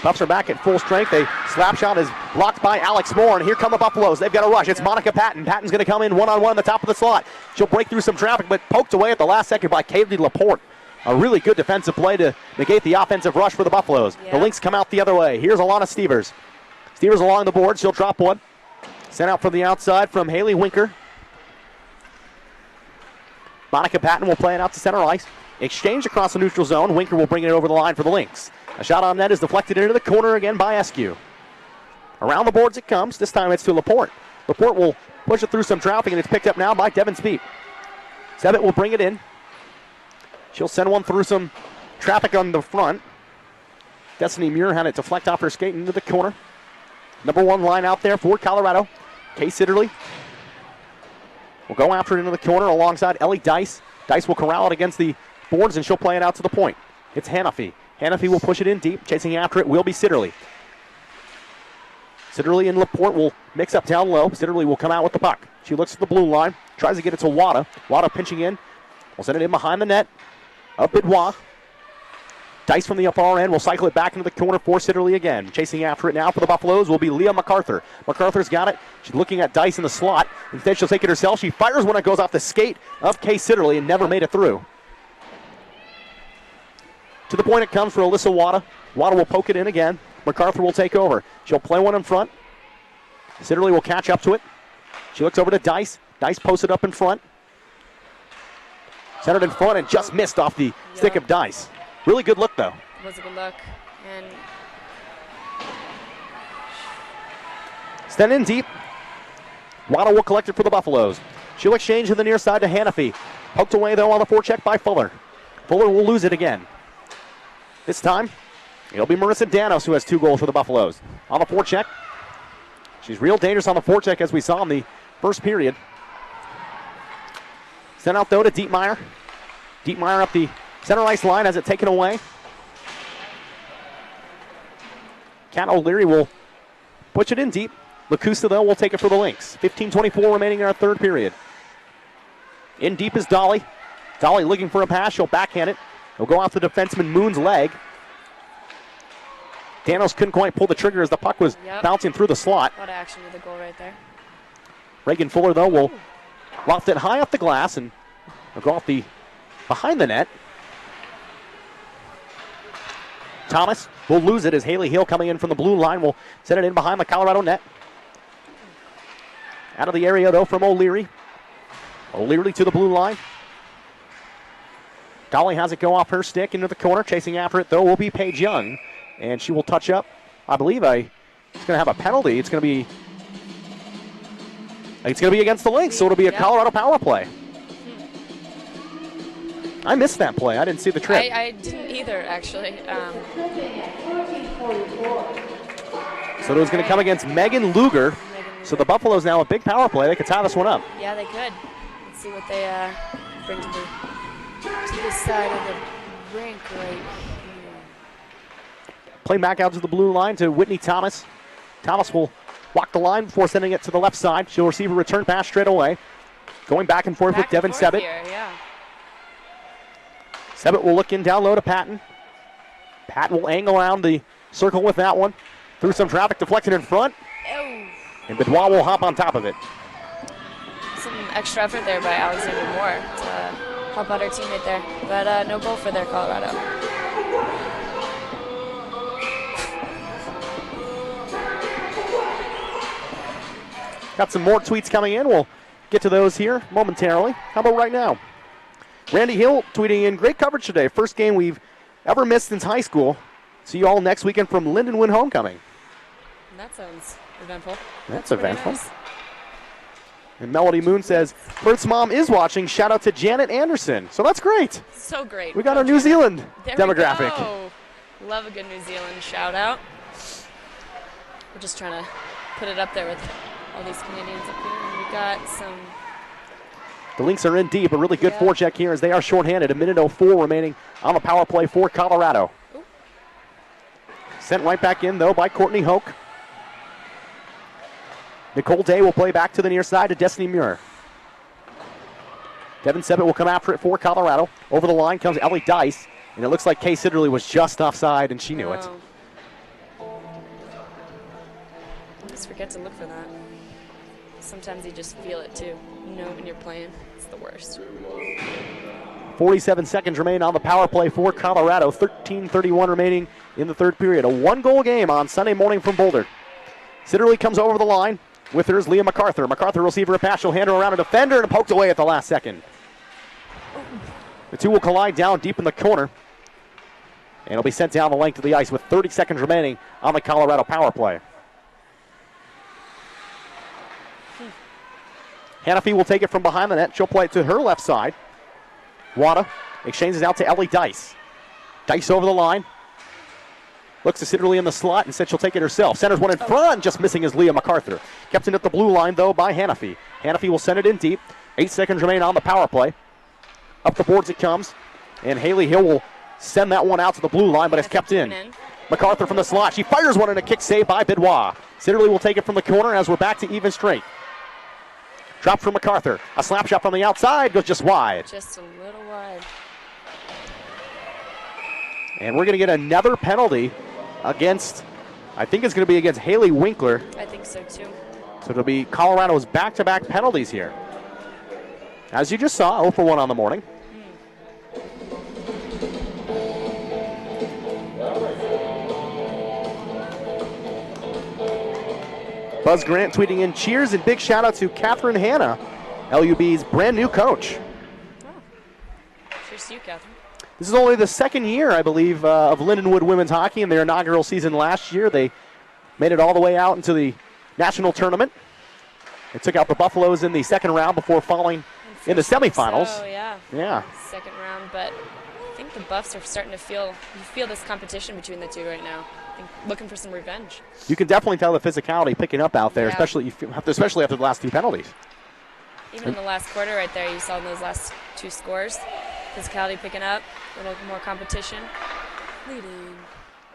Speaker 1: Buffs are back at full strength. A slap shot is blocked by Alex Moore, and here come the Buffaloes. They've got a rush. It's Monica Patton. Patton's going to come in one-on-one in the top of the slot. She'll break through some traffic, but poked away at the last second by Kaylee Laporte. A really good defensive play to negate the offensive rush for the Buffaloes.
Speaker 2: Yeah.
Speaker 1: The Lynx come out the other way. Here's Alana Stevers. Stevers along the board. She'll drop one. Sent out from the outside from Haley Winker. Monica Patton will play it out to center ice. Exchange across the neutral zone. Winker will bring it over the line for the Lynx. A shot on net is deflected into the corner again by Eskew. Around the boards it comes. This time it's to Laporte. Laporte will push it through some traffic, and it's picked up now by Devin Speet. Sevitt will bring it in. She'll send one through some traffic on the front. Destiny Muir had it deflect off her skate into the corner. Number 1 line out there for Colorado. Kay Sitterly will go after it into the corner alongside Ellie Dice. Dice will corral it against the boards, and she'll play it out to the point. It's Hannafy. Hannafy will push it in deep. Chasing after it will be Sitterly. Sitterly and Laporte will mix up down low. Sitterly will come out with the puck. She looks at the blue line. Tries to get it to Wada. Wada pinching in. Will send it in behind the net. Up Bidwa. Dice from the far end will cycle it back into the corner for Sitterly again. Chasing after it now for the Buffaloes will be Leah MacArthur. MacArthur's got it. She's looking at Dice in the slot. Instead, she'll take it herself. She fires when it goes off the skate of Kay Sitterly and never made it through. To the point it comes for Alyssa Wada. Wada will poke it in again. MacArthur will take over. She'll play one in front. Sitterly will catch up to it. She looks over to Dice. Dice posted up in front. Centered in front and just missed off the stick of Dice. Really good look, though.
Speaker 2: It was a good look. And
Speaker 1: Sten in deep. Wada will collect it for the Buffaloes. She'll exchange to the near side to Hannafy. Poked away, though, on the forecheck by Fuller. Fuller will lose it again. This time, it'll be Marissa Danos who has 2 goals for the Buffaloes. On the forecheck. She's real dangerous on the forecheck, as we saw in the first period. Sent out, though, to Dietmeyer. Dietmeyer up the center ice line, has it taken away. Kat O'Leary will push it in deep. Lacusta, though, will take it for the Lynx. 15:24 remaining in our third period. In deep is Dolly. Dolly looking for a pass. She'll backhand it. It'll go off the defenseman Moon's leg. Danos couldn't quite pull the trigger as the puck was bouncing through the slot.
Speaker 2: A lot of action with the goal right there.
Speaker 1: Reagan Fuller, though, will loft it high off the glass and will go off the behind the net. Thomas will lose it as Haley Hill coming in from the blue line will set it in behind the Colorado net. Out of the area, though, from O'Leary. O'Leary to the blue line. Dolly has it go off her stick into the corner. Chasing after it, though, will be Paige Young. And she will touch up. I believe it's going to have a penalty. It's going to be against the Lynx, so it'll be a Colorado power play. I missed that play. I didn't see the trip.
Speaker 2: I didn't either, actually.
Speaker 1: So it was going to come against Megan Luger. So the Buffaloes now a big power play. They could tie this one up.
Speaker 2: Yeah, they could. Let's see what they bring to the side of the rink right here.
Speaker 1: Play back out to the blue line to Whitney Thomas. Thomas will walk the line before sending it to the left side. She'll receive a return pass straight away. Going back and forth with Devin Sebbett. Sebbett will look in down low to Patton. Patton will angle around the circle with that one. Through some traffic, deflected in front.
Speaker 2: Oh.
Speaker 1: And Benoit will hop on top of it.
Speaker 2: Some extra effort there by Alexander Moore to help out her teammate there. But no goal for their Colorado.
Speaker 1: Got some more tweets coming in. We'll get to those here momentarily. How about right now? Randy Hill tweeting in, great coverage today. First game we've ever missed since high school. See you all next weekend from Lindenwood Homecoming.
Speaker 2: That sounds eventful.
Speaker 1: That's eventful. Nice. And Melody Moon says, Bert's mom is watching. Shout out to Janet Anderson. So that's great.
Speaker 2: So great.
Speaker 1: We got our New Zealand
Speaker 2: there
Speaker 1: demographic.
Speaker 2: We go. Love a good New Zealand shout out. We're just trying to put it up there with all these Canadians up here. And we got some.
Speaker 1: The Lynx are in deep. A really good forecheck here as they are shorthanded. 1:04 remaining on the power play for Colorado. Ooh. Sent right back in, though, by Courtney Hoke. Nicole Day will play back to the near side to Destiny Muir. Devin Sebbett will come after it for Colorado. Over the line comes Ellie Dice, and it looks like Kay Sidderly was just offside, and she knew it.
Speaker 2: Just forget to look for that. Sometimes you just feel it too. You know when you're playing, it's the worst.
Speaker 1: 47 seconds remain on the power play for Colorado. 13:31 remaining in the third period. A one-goal game on Sunday morning from Boulder. Sidderly comes over the line. With her is Leah MacArthur. MacArthur will receive her a pass. She'll hand her around a defender and poked away at the last second. The two will collide down deep in the corner. And it'll be sent down the length of the ice with 30 seconds remaining on the Colorado power play. Hannafy will take it from behind the net. She'll play it to her left side. Wada exchanges out to Ellie Dice. Dice over the line. Looks to Sidderly in the slot and said she'll take it herself. Centers one in front, just missing is Leah MacArthur. Kept in at the blue line, though, by Hannafy. Hannafy will send it in deep. 8 seconds remain on the power play. Up the boards it comes. And Haley Hill will send that one out to the blue line, but it's kept in. MacArthur from the slot. She fires one in a kick save by Benoit. Sidderly will take it from the corner as we're back to even strength. Drop from MacArthur. A slap shot from the outside goes just wide.
Speaker 2: Just a little wide.
Speaker 1: And we're going to get another penalty against, I think it's going to be against Haley Winkler.
Speaker 2: I think so too.
Speaker 1: So it'll be Colorado's back-to-back penalties here. As you just saw, 0 for 1 on the morning. Buzz Grant tweeting in cheers and big shout out to Catherine Hanna, LUB's brand new coach.
Speaker 2: Oh. Cheers to you, Catherine.
Speaker 1: This is only the second year, I believe, of Lindenwood women's hockey in their inaugural season last year. They made it all the way out into the national tournament. They took out the Buffaloes in the second round before falling in the semifinals.
Speaker 2: Oh, yeah.
Speaker 1: Yeah.
Speaker 2: Second round, but I think the Buffs are starting to feel this competition between the two right now. I think looking for some revenge.
Speaker 1: You can definitely tell the physicality picking up out there, especially after the last two penalties.
Speaker 2: Even in the last quarter right there, you saw in those last two scores, physicality picking up, a little more competition. Leading.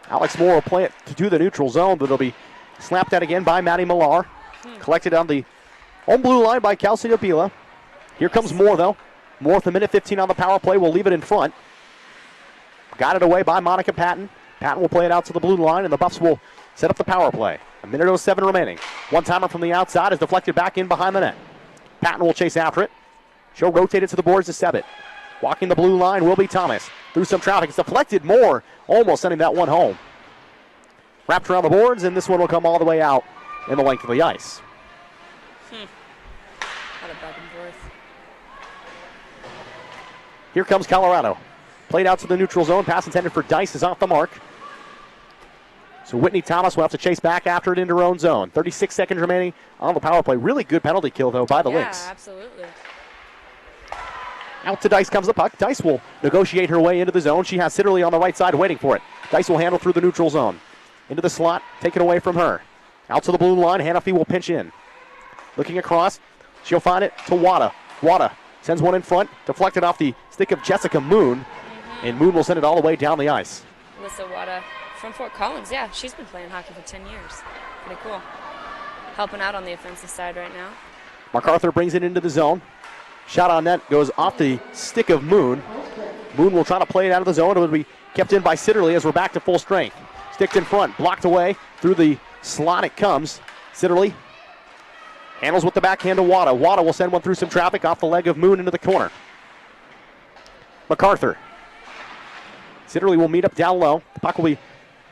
Speaker 1: Alex Moore will play it to the neutral zone, but it'll be slapped out again by Maddie Millar. Collected on the home blue line by Kelsey Abila. Here comes Moore, though. Moore with 1:15 on the power play will leave it in front. Got it away by Monica Patton. Patton will play it out to the blue line, and the Buffs will set up the power play. 1:07 remaining. One-timer from the outside is deflected back in behind the net. Patton will chase after it. She'll rotate it to the boards to Sevitt. Walking the blue line will be Thomas. Through some traffic. It's deflected more, almost sending that one home. Wrapped around the boards, and this one will come all the way out in the length of the ice.
Speaker 2: What a back and forth.
Speaker 1: Here comes Colorado. Played out to the neutral zone. Pass intended for Dice is off the mark. So Whitney Thomas will have to chase back after it into her own zone. 36 seconds remaining on the power play. Really good penalty kill, though, by the Lynx.
Speaker 2: Yeah, absolutely.
Speaker 1: Out to Dice comes the puck. Dice will negotiate her way into the zone. She has Sitterly on the right side waiting for it. Dice will handle through the neutral zone. Into the slot, taken away from her. Out to the blue line. Hannafy will pinch in. Looking across. She'll find it to Wada. Wada sends one in front. Deflected off the stick of Jessica Moon. And Moon will send it all the way down the ice.
Speaker 2: Alyssa Wada from Fort Collins. Yeah, she's been playing hockey for 10 years. Pretty cool. Helping out on the offensive side right now.
Speaker 1: MacArthur brings it into the zone. Shot on net goes off the stick of Moon. Moon will try to play it out of the zone. It will be kept in by Sitterly as we're back to full strength. Sticked in front, blocked away. Through the slot it comes. Sitterly handles with the backhand to Wada. Wada will send one through some traffic off the leg of Moon into the corner. MacArthur. Sitterly will meet up down low. The puck will be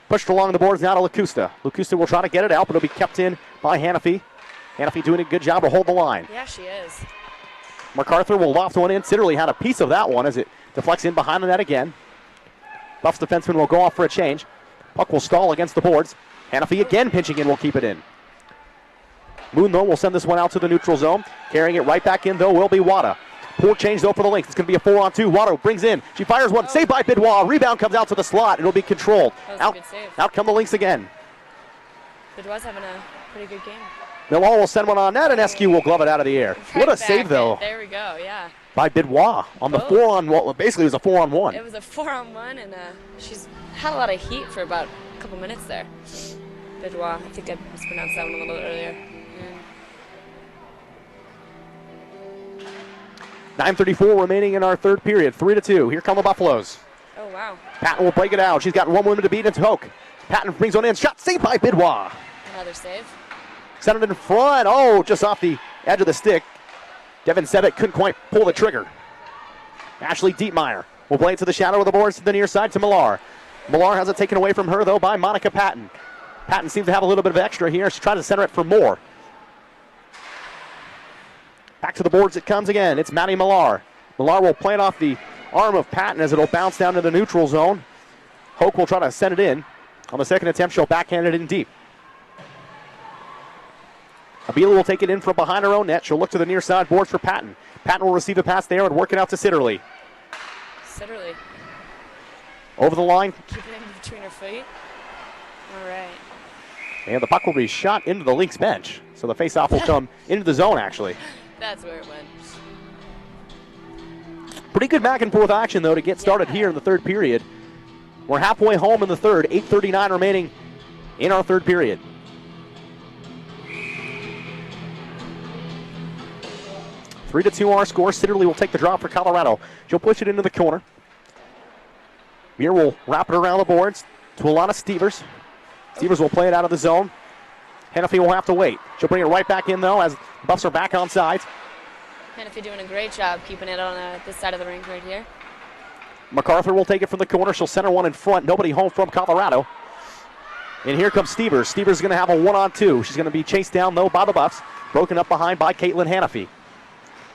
Speaker 1: pushed along the boards now to Lacusta. Lacusta will try to get it out, but it'll be kept in by Hannafy. Hannafy doing a good job to hold the line.
Speaker 2: Yeah, she is.
Speaker 1: MacArthur will loft one in. Sitterly had a piece of that one as it deflects in behind the net again. Buffs defenseman will go off for a change. Puck will stall against the boards. Hannafy again pinching in will keep it in. Moon, though, will send this one out to the neutral zone. Carrying it right back in, though, will be Wada. Poor change, though, for the Lynx. It's going to be a 4-on-2. Wada brings in. She fires one. Saved by Bidwa. Rebound comes out to the slot. It'll be controlled.
Speaker 2: That was a good save.
Speaker 1: Out come the Lynx again.
Speaker 2: Bidwa's having a pretty good game.
Speaker 1: Millar will send one on net, and SQ will glove it out of the air.
Speaker 2: Right
Speaker 1: What a save, though.
Speaker 2: There we go, yeah.
Speaker 1: By Bidwa on the 4-on-1. Basically, it was a 4-on-1.
Speaker 2: It was a 4-on-1, and she's had a lot of heat for about a couple minutes there. Bidwa. I think I mispronounced that one a little earlier. Yeah.
Speaker 1: 9:34 remaining in our third period. 3-2. Here come the Buffaloes.
Speaker 2: Oh, wow.
Speaker 1: Patton will break it out. She's got one woman to beat. It's Hoke. Patton brings one in. Shot saved by Bidwa.
Speaker 2: Another save.
Speaker 1: Sent it in front. Oh, just off the edge of the stick. Devin Sevitt couldn't quite pull the trigger. Ashley Dietmeyer will play it to the shadow of the boards to the near side to Millar. Millar has it taken away from her, though, by Monica Patton. Patton seems to have a little bit of extra here. She tries to center it for Moore. Back to the boards it comes again. It's Maddie Millar. Millar will play it off the arm of Patton as it'll bounce down to the neutral zone. Hoke will try to send it in. On the second attempt, she'll backhand it in deep. Abila will take it in from behind her own net. She'll look to the near side boards for Patton. Patton will receive the pass there and work it out to Sitterly.
Speaker 2: Sitterly.
Speaker 1: Over the line.
Speaker 2: Keep it in between her feet. All right.
Speaker 1: And the puck will be shot into the Lynx bench. So the faceoff will come into the zone, actually.
Speaker 2: That's where it went.
Speaker 1: Pretty good back and forth action, though, to get started here in the third period. We're halfway home in the third. 8:39 remaining in our third period. Three to 2 our score. Sitterly will take the drop for Colorado. She'll push it into the corner. Muir will wrap it around the boards to Alana Stevers. Stevers will play it out of the zone. Hannafy will have to wait. She'll bring it right back in, though, as Buffs are back on sides.
Speaker 2: Hannafy doing a great job keeping it on this side of the rink right here.
Speaker 1: MacArthur will take it from the corner. She'll center one in front. Nobody home from Colorado. And here comes Stevers. Stevers is going to have a 1-on-2. She's going to be chased down, though, by the Buffs. Broken up behind by Caitlin Hannafy.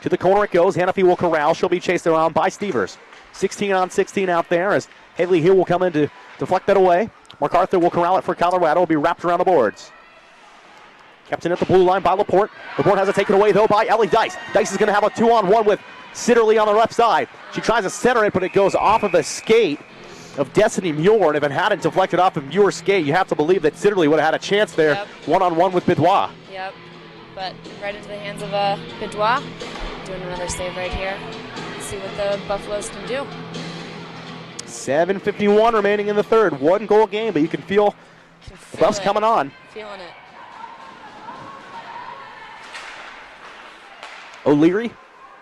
Speaker 1: To the corner it goes. Hannafy will corral. She'll be chased around by Stevers. 16-on-16 out there as Haley Hill will come in to deflect that away. MacArthur will corral it for Colorado. Will be wrapped around the boards. Kept in at the blue line by Laporte. Laporte has it taken away, though, by Ellie Dice. Dice is going to have a 2-on-1 with Sitterly on the left side. She tries to center it, but it goes off of the skate of Destiny Muir. And if it hadn't deflected off of Muir's skate, you have to believe that Sitterly would have had a chance there.
Speaker 2: Yep.
Speaker 1: 1-on-1 with Bidwa.
Speaker 2: Yep. But right into the hands of Bidwa. Doing another save right here. Let's see what the Buffaloes can do.
Speaker 1: 7:51 remaining in the third. 1-goal game, but you can feel the Buffs coming on.
Speaker 2: Feeling it.
Speaker 1: O'Leary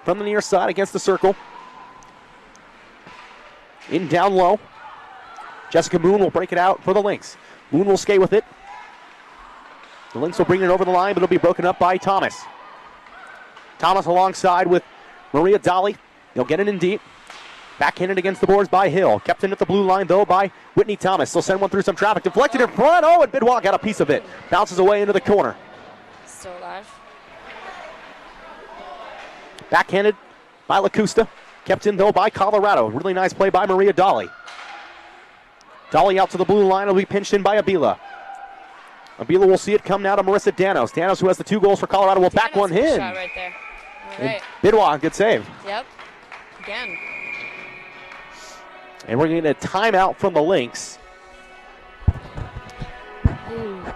Speaker 1: from the near side against the circle. In down low. Jessica Moon will break it out for the Lynx. Moon will skate with it. The Lynx will bring it over the line, but it'll be broken up by Thomas. Thomas alongside with Maria Dolly. They'll get it in deep. Backhanded against the boards by Hill. Kept in at the blue line, though, by Whitney Thomas. They'll send one through some traffic. Deflected in front. Oh, and Bidwell got a piece of it. Bounces away into the corner.
Speaker 2: Still alive.
Speaker 1: Backhanded by LaCusta. Kept in, though, by Colorado. Really nice play by Maria Dolly. Dolly out to the blue line. Will be pinched in by Abila. Abila will see it come now to Marissa Danos. Danos, who has the 2 goals for Colorado, will back one in.
Speaker 2: Shot right there. All right.
Speaker 1: Bidwell, good save.
Speaker 2: Yep. Again.
Speaker 1: And we're going to get a timeout from the Lynx.
Speaker 3: Timeout,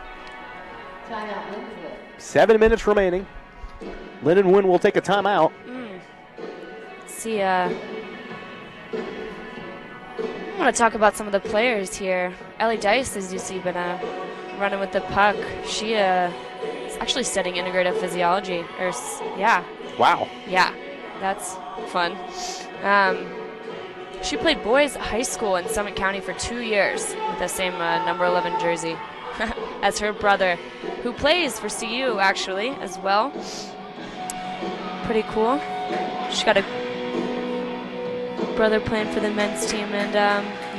Speaker 3: Lindenwood.
Speaker 1: 7 minutes remaining. Lindenwood will take a timeout.
Speaker 2: See, I want to talk about some of the players here. Ellie Dice, as you see, been running with the puck. She is actually studying integrative physiology. Yeah.
Speaker 1: Wow.
Speaker 2: Yeah, that's fun. She played boys high school in Summit County for 2 years with the same number 11 jersey as her brother, who plays for CU actually as well. Pretty cool. She got a brother playing for the men's team, and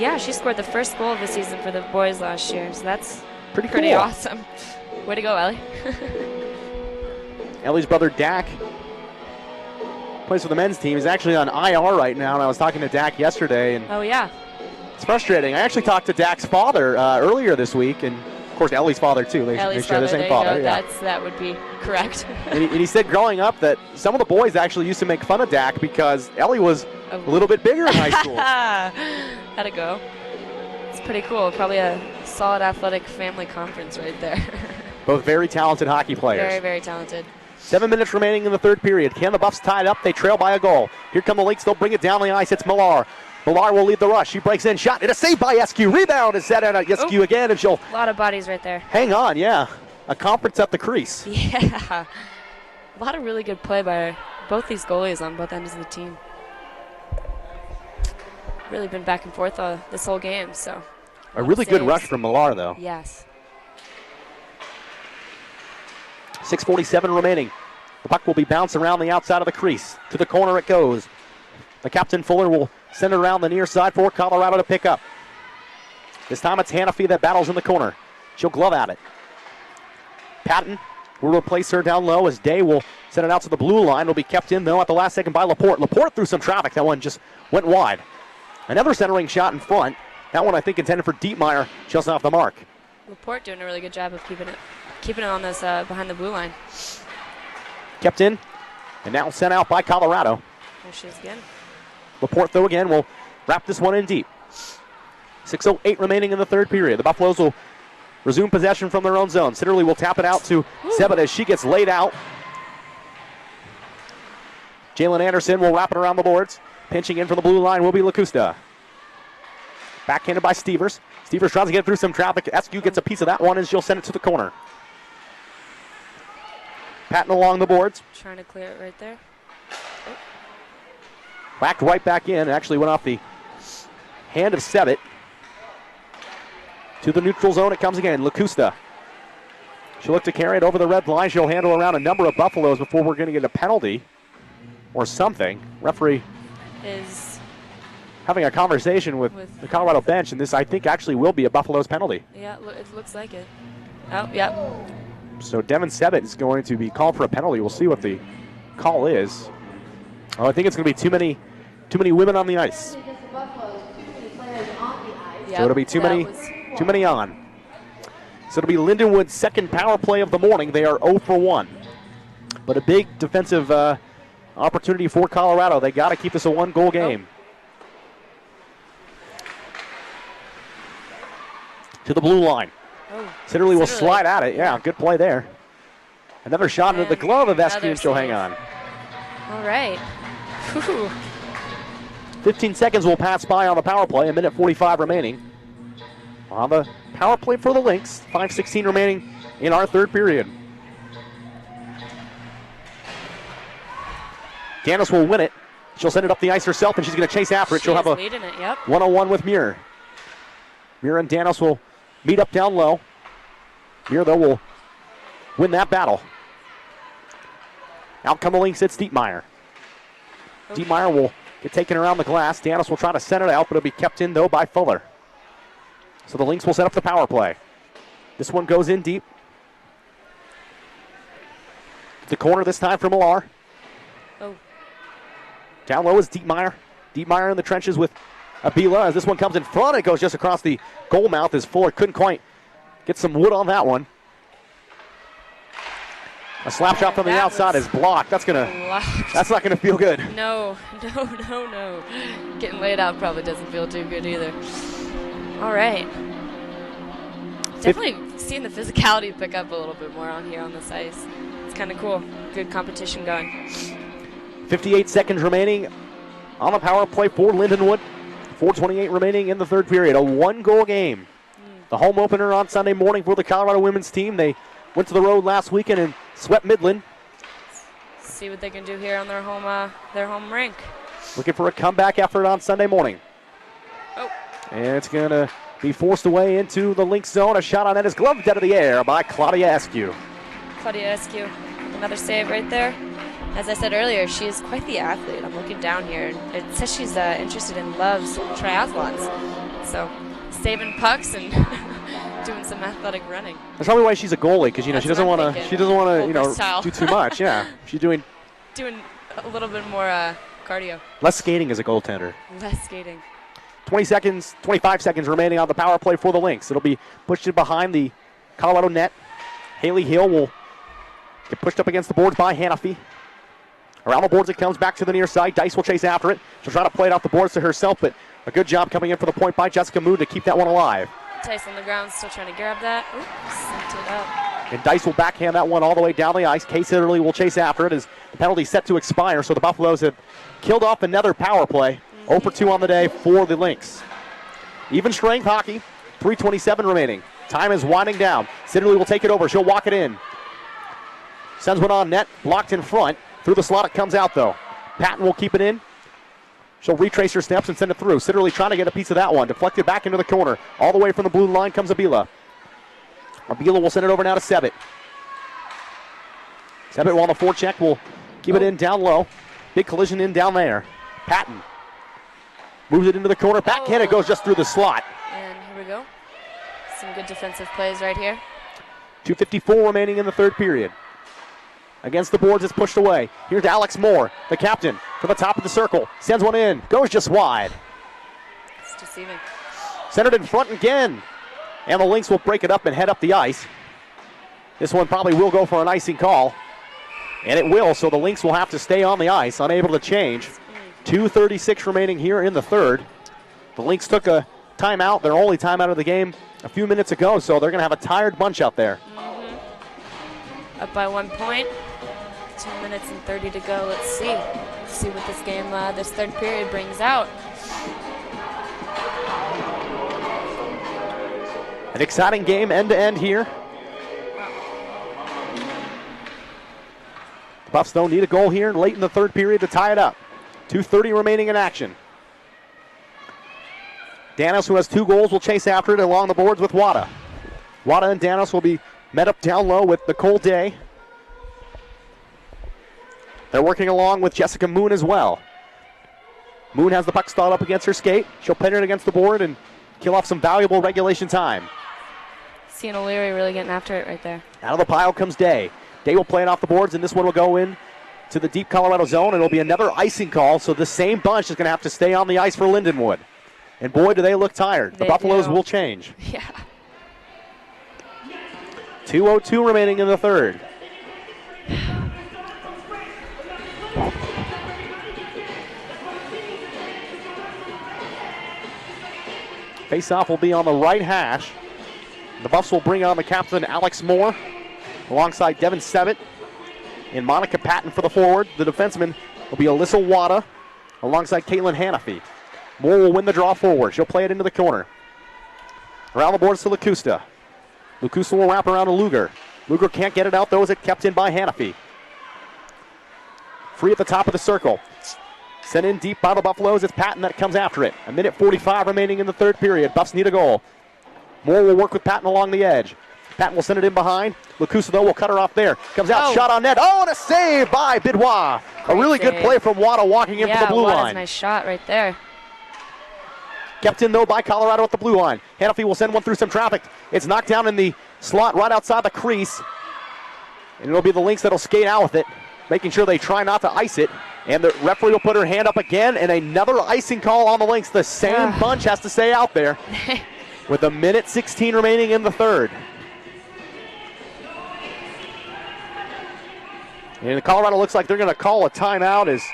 Speaker 2: yeah, she scored the first goal of the season for the boys last year, so that's pretty
Speaker 1: cool.
Speaker 2: Awesome. Way to go, Ellie.
Speaker 1: Ellie's brother Dak plays for the men's team. He's actually on IR right now, and I was talking to Dak yesterday, and
Speaker 2: oh yeah,
Speaker 1: it's frustrating. I actually talked to Dak's father earlier this week, and of course Ellie's father too. They share the same father.
Speaker 2: Yeah. That would be correct.
Speaker 1: and he said growing up that some of the boys actually used to make fun of Dak because Ellie was a little bit bigger in high school.
Speaker 2: How'd it go? It's pretty cool. Probably a solid athletic family conference right there.
Speaker 1: Both very talented hockey players.
Speaker 2: Very, very talented.
Speaker 1: 7 minutes remaining in the third period. Can the Buffs tie it up? They trail by a goal. Here come the Lynx. They'll bring it down the ice. It's Millar. Millar will lead the rush. She breaks in. Shot. And a save by Eskew. Rebound is set out at Eskew again. And she'll...
Speaker 2: A lot of bodies right there.
Speaker 1: Hang on, yeah. A conference at the crease.
Speaker 2: Yeah. A lot of really good play by both these goalies on both ends of the team. Really been back and forth this whole game, so...
Speaker 1: A really good rush from Millar, though.
Speaker 2: Yes.
Speaker 1: 6:47 remaining. The puck will be bounced around the outside of the crease. To the corner it goes. The captain Fuller will send it around the near side for Colorado to pick up. This time it's Hannafy that battles in the corner. She'll glove at it. Patton will replace her down low as Day will send it out to the blue line. It'll be kept in, though, at the last second by Laporte. Laporte through some traffic. That one just went wide. Another centering shot in front. That one, I think, intended for Dietmeyer, just off the mark.
Speaker 2: Laporte doing a really good job of keeping it on this behind the blue line.
Speaker 1: Kept in, and now sent out by Colorado.
Speaker 2: There she is again.
Speaker 1: Laporte, though, again, will wrap this one in deep. 6:08 remaining in the third period. The Buffaloes will resume possession from their own zone. Sitterly will tap it out to Sebit as she gets laid out. Jalen Anderson will wrap it around the boards. Pinching in from the blue line will be LaCusta. Backhanded by Stevers. Stevers tries to get through some traffic. Eskew gets a piece of that one as she'll send it to the corner. Patton along the boards.
Speaker 2: Trying to clear it right there. Oh.
Speaker 1: Whacked right back in. Actually went off the hand of Sebit. To the neutral zone it comes again. LaCusta. She'll look to carry it over the red line. She'll handle around a number of Buffaloes before we're going to get a penalty or something. Referee
Speaker 2: is
Speaker 1: having a conversation with the Colorado bench, and this, I think, actually will be a Buffaloes penalty.
Speaker 2: Yeah, it looks like it. Oh, yep.
Speaker 1: So Devin Sebit is going to be called for a penalty. We'll see what the call is. Oh, I think it's going to be too many women on the ice.
Speaker 2: Yep,
Speaker 1: so it'll be too many on. So it'll be Lindenwood's second power play of the morning. They are 0 for 1. But a big defensive opportunity for Colorado. They got to keep this a one-goal game. To the blue line. Sitterly will slide at it. Yeah, good play there. Another shot into the glove of Eskew, and she'll hang on.
Speaker 2: All right. Whew.
Speaker 1: 15 seconds will pass by on the power play. 1:45 remaining. On the power play for the Lynx. 5:16 remaining in our third period. Danis will win it. She'll send it up the ice herself, and she's going to chase after it. She'll have a
Speaker 2: leading it, yep.
Speaker 1: 1-on-1 with Muir. Mira and Danos will meet up down low. Mira, though, will win that battle. Out come the Lynx, it's Dietmeyer. Dietmeyer will get taken around the glass. Danos will try to send it out, but it'll be kept in, though, by Fuller. So the Lynx will set up the power play. This one goes in deep. The corner this time for Millar.
Speaker 2: Oh.
Speaker 1: Down low is Dietmeyer. Dietmeyer in the trenches with Abila as this one comes in front. It goes just across the goal mouth as Fuller couldn't quite get some wood on that one. A slap shot from the outside is blocked. That's not gonna feel good.
Speaker 2: No. Getting laid out probably doesn't feel too good either. All right. Definitely seeing the physicality pick up a little bit more on here on this ice. It's kind of cool. Good competition going.
Speaker 1: 58 seconds remaining on the power play for Lindenwood. 4:28 remaining in the third period. A one-goal game. The home opener on Sunday morning for the Colorado women's team. They went to the road last weekend and swept Midland.
Speaker 2: See what they can do here on their home rink.
Speaker 1: Looking for a comeback effort on Sunday morning.
Speaker 2: Oh.
Speaker 1: And it's going to be forced away into the Lynx zone. A shot on net is gloved out of the air by Claudia Eskew.
Speaker 2: Claudia Eskew, another save right there. As I said earlier, she is quite the athlete. I'm looking down here, and it says she's interested in LUB's triathlons. So, saving pucks and doing some athletic running.
Speaker 1: That's probably why she's a goalie, because she doesn't want to. She doesn't want to, do too much. Yeah, she's doing
Speaker 2: a little bit more cardio.
Speaker 1: Less skating as a goaltender.
Speaker 2: Less skating.
Speaker 1: 25 seconds remaining on the power play for the Lynx. It'll be pushed in behind the Colorado net. Haley Hill will get pushed up against the boards by Hannafy. Around the boards it comes back to the near side. Dice will chase after it. She'll try to play it off the boards to herself, but a good job coming in for the point by Jessica Moon to keep that one alive.
Speaker 2: Tice on the ground, still trying to grab that. Oops, sent it up.
Speaker 1: And Dice will backhand that one all the way down the ice. Case Italy will chase after it as the penalty set to expire, so the Buffaloes have killed off another power play. 0 for 2 on the day for the Lynx. Even strength hockey, 3:27 remaining. Time is winding down. Sidderly will take it over. She'll walk it in. Sends one on net, blocked in front. Through the slot it comes out, though. Patton will keep it in. She'll retrace her steps and send it through. Sidderly trying to get a piece of that one. Deflected back into the corner. All the way from the blue line comes Abila. Abila will send it over now to Sebit. Sebit on the forecheck will keep it in down low. Big collision in down there. Patton moves it into the corner. Backhand, it goes just through the slot.
Speaker 2: And here we go. Some good defensive plays right here.
Speaker 1: 2:54 remaining in the third period. Against the boards, it's pushed away. Here's Alex Moore, the captain, from the top of the circle. Sends one in, goes just wide.
Speaker 2: It's deceiving.
Speaker 1: Centered in front again. And the Lynx will break it up and head up the ice. This one probably will go for an icing call. And it will, so the Lynx will have to stay on the ice, unable to change. 2:36 remaining here in the third. The Lynx took a timeout, their only timeout of the game, a few minutes ago, so they're going to have a tired bunch out there.
Speaker 2: Up by 1 point. 2 minutes and 30 to go. Let's see. See what this game, this third period brings out.
Speaker 1: An exciting game end to end here. The Buffs don't need a goal here late in the third period to tie it up. 2:30 remaining in action. Danos, who has 2 goals, will chase after it along the boards with Wada. Wada and Danos will be met up down low with Nicole Day. They're working along with Jessica Moon as well. Moon has the puck stalled up against her skate. She'll pin it against the board and kill off some valuable regulation time.
Speaker 2: Seeing O'Leary really getting after it right there.
Speaker 1: Out of the pile comes Day. Day will play it off the boards, and this one will go in to the deep Colorado zone. It'll be another icing call, so the same bunch is going to have to stay on the ice for Lindenwood. And boy, do they look tired. The Buffaloes will change.
Speaker 2: Yeah.
Speaker 1: 2:02 remaining in the third. Face-off will be on the right hash. The Buffs will bring on the captain, Alex Moore, alongside Devin Sebit and Monica Patton for the forward. The defenseman will be Alyssa Wada alongside Caitlin Hannafy. Moore will win the draw forward. She'll play it into the corner. Around the boards to Lacusta. Lacusta will wrap around to Luger. Luger can't get it out, though, as it kept in by Hannafy. Free at the top of the circle. Sent in deep by the Buffaloes. It's Patton that comes after it. 1:45 remaining in the third period. Buffs need a goal. Moore will work with Patton along the edge. Patton will send it in behind. Lacusa, though, will cut her off there. Comes out, shot on net. Oh, and a save by Bidois. A really good play from Wada walking in for the blue line.
Speaker 2: Nice shot right there.
Speaker 1: Kept in, though, by Colorado at the blue line. Hannafy will send one through some traffic. It's knocked down in the slot right outside the crease. And it'll be the Lynx that'll skate out with it, making sure they try not to ice it. And the referee will put her hand up again, and another icing call on the Lynx. The same bunch has to stay out there with a minute 16 remaining in the third. And Colorado looks like they're going to call a timeout as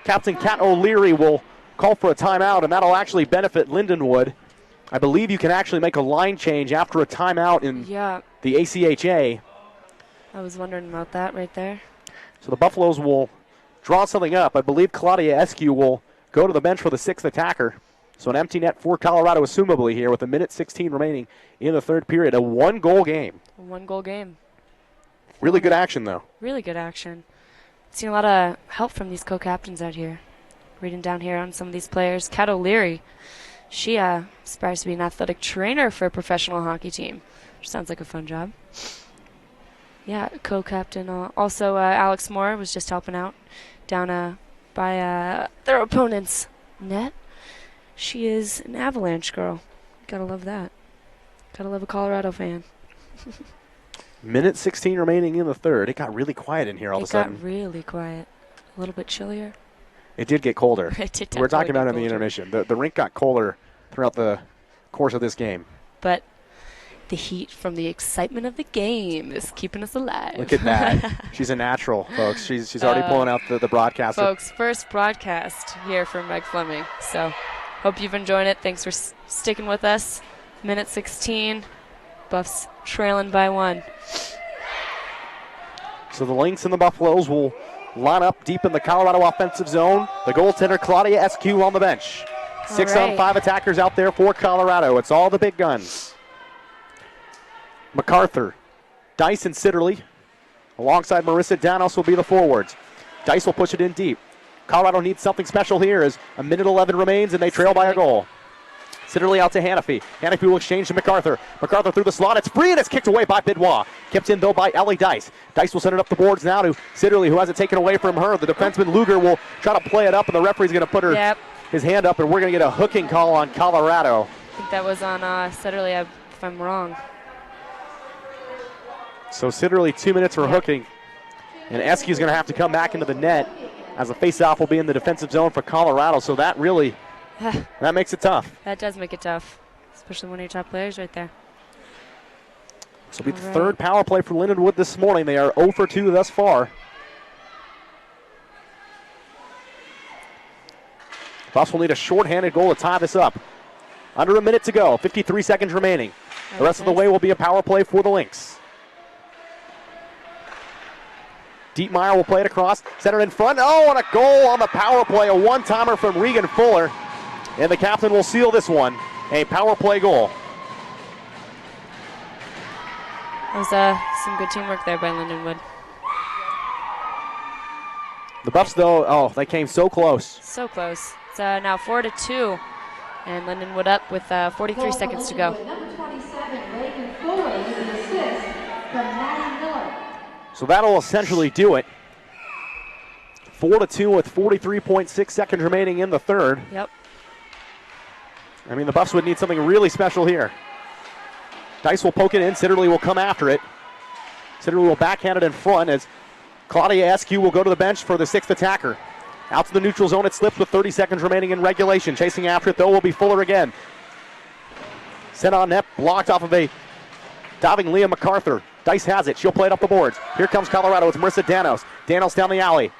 Speaker 1: Captain Kat O'Leary will call for a timeout, and that'll actually benefit Lindenwood. I believe you can actually make a line change after a timeout in the ACHA.
Speaker 2: I was wondering about that right there.
Speaker 1: So the Buffaloes will draw something up. I believe Claudia Eskew will go to the bench for the sixth attacker. So an empty net for Colorado, assumably, here with a minute 16 remaining in the third period. A one-goal game.
Speaker 2: A one-goal game.
Speaker 1: Really good action, though.
Speaker 2: Really good action. Seen a lot of help from these co-captains out here. Reading down here on some of these players. Kat O'Leary, she aspires to be an athletic trainer for a professional hockey team, which sounds like a fun job. Yeah, co-captain. Also, Alex Moore was just helping out down by their opponent's net. She is an Avalanche girl. Gotta love that. Gotta love a Colorado fan.
Speaker 1: Minute 16 remaining in the third. It got really quiet in here all of a sudden.
Speaker 2: It got really quiet. A little bit chillier.
Speaker 1: It did get colder.
Speaker 2: It did.
Speaker 1: We're talking about it in the intermission. The rink got colder throughout the course of this game.
Speaker 2: But the heat from the excitement of the game is keeping us alive.
Speaker 1: Look at that. She's a natural, folks. She's already pulling out the broadcast.
Speaker 2: Folks, first broadcast here from Meg Fleming. So hope you've enjoyed it. Thanks for sticking with us. Minute 16. Buffs trailing by 1.
Speaker 1: So the Lynx and the Buffaloes will line up deep in the Colorado offensive zone. The goaltender, Claudia Eskew, on the bench. 6-on-5 attackers out there for Colorado. It's all the big guns. MacArthur, Dice, and Sitterly. Alongside Marissa Danos will be the forwards. Dice will push it in deep. Colorado needs something special here as a minute 11 remains and they trail by a goal. Sitterly out to Hannafy. Hannafy will exchange to MacArthur. MacArthur through the slot. It's free and it's kicked away by Bidois. Kept in, though, by Ellie Dice. Dice will send it up the boards now to Sitterly, who has it taken away from her. The defenseman Luger will try to play it up, and the referee's going to put his hand up, and we're going to get a hooking call on Colorado.
Speaker 2: I think that was on Sitterly, if I'm wrong.
Speaker 1: So Sitterly 2 minutes for hooking, and Eskew's going to have to come back into the net as the face-off will be in the defensive zone for Colorado. So that really... that makes it tough.
Speaker 2: That does make it tough, especially one of your top players right there.
Speaker 1: This will be the third power play for Lindenwood this morning. They are 0 for 2 thus far. Buffs will need a shorthanded goal to tie this up. Under a minute to go, 53 seconds remaining. The rest of the way will be a power play for the Lynx. Dietmeyer will play it across, center in front. Oh, and a goal on the power play, a one-timer from Regan Fuller. And the captain will seal this one, a power play goal.
Speaker 2: That was some good teamwork there by Lindenwood.
Speaker 1: The Buffs, though, they came so close.
Speaker 2: So close. It's now 4-2, and Lindenwood up with 43 seconds to go.
Speaker 3: Number 27, Reagan Fuller with an assist from Maddie Miller.
Speaker 1: So that'll essentially do it. 4-2 with 43.6 seconds remaining in the third.
Speaker 2: Yep.
Speaker 1: I mean, the Buffs would need something really special here. Dice will poke it in. Sitterly will come after it. Sitterly will backhand it in front as Claudia Eskew will go to the bench for the sixth attacker. Out to the neutral zone, it slips with 30 seconds remaining in regulation. Chasing after it, though, will be Fuller again. Sent on net, blocked off of a diving Leah MacArthur. Dice has it. She'll play it up the boards. Here comes Colorado. It's Marissa Danos. Danos down the alley.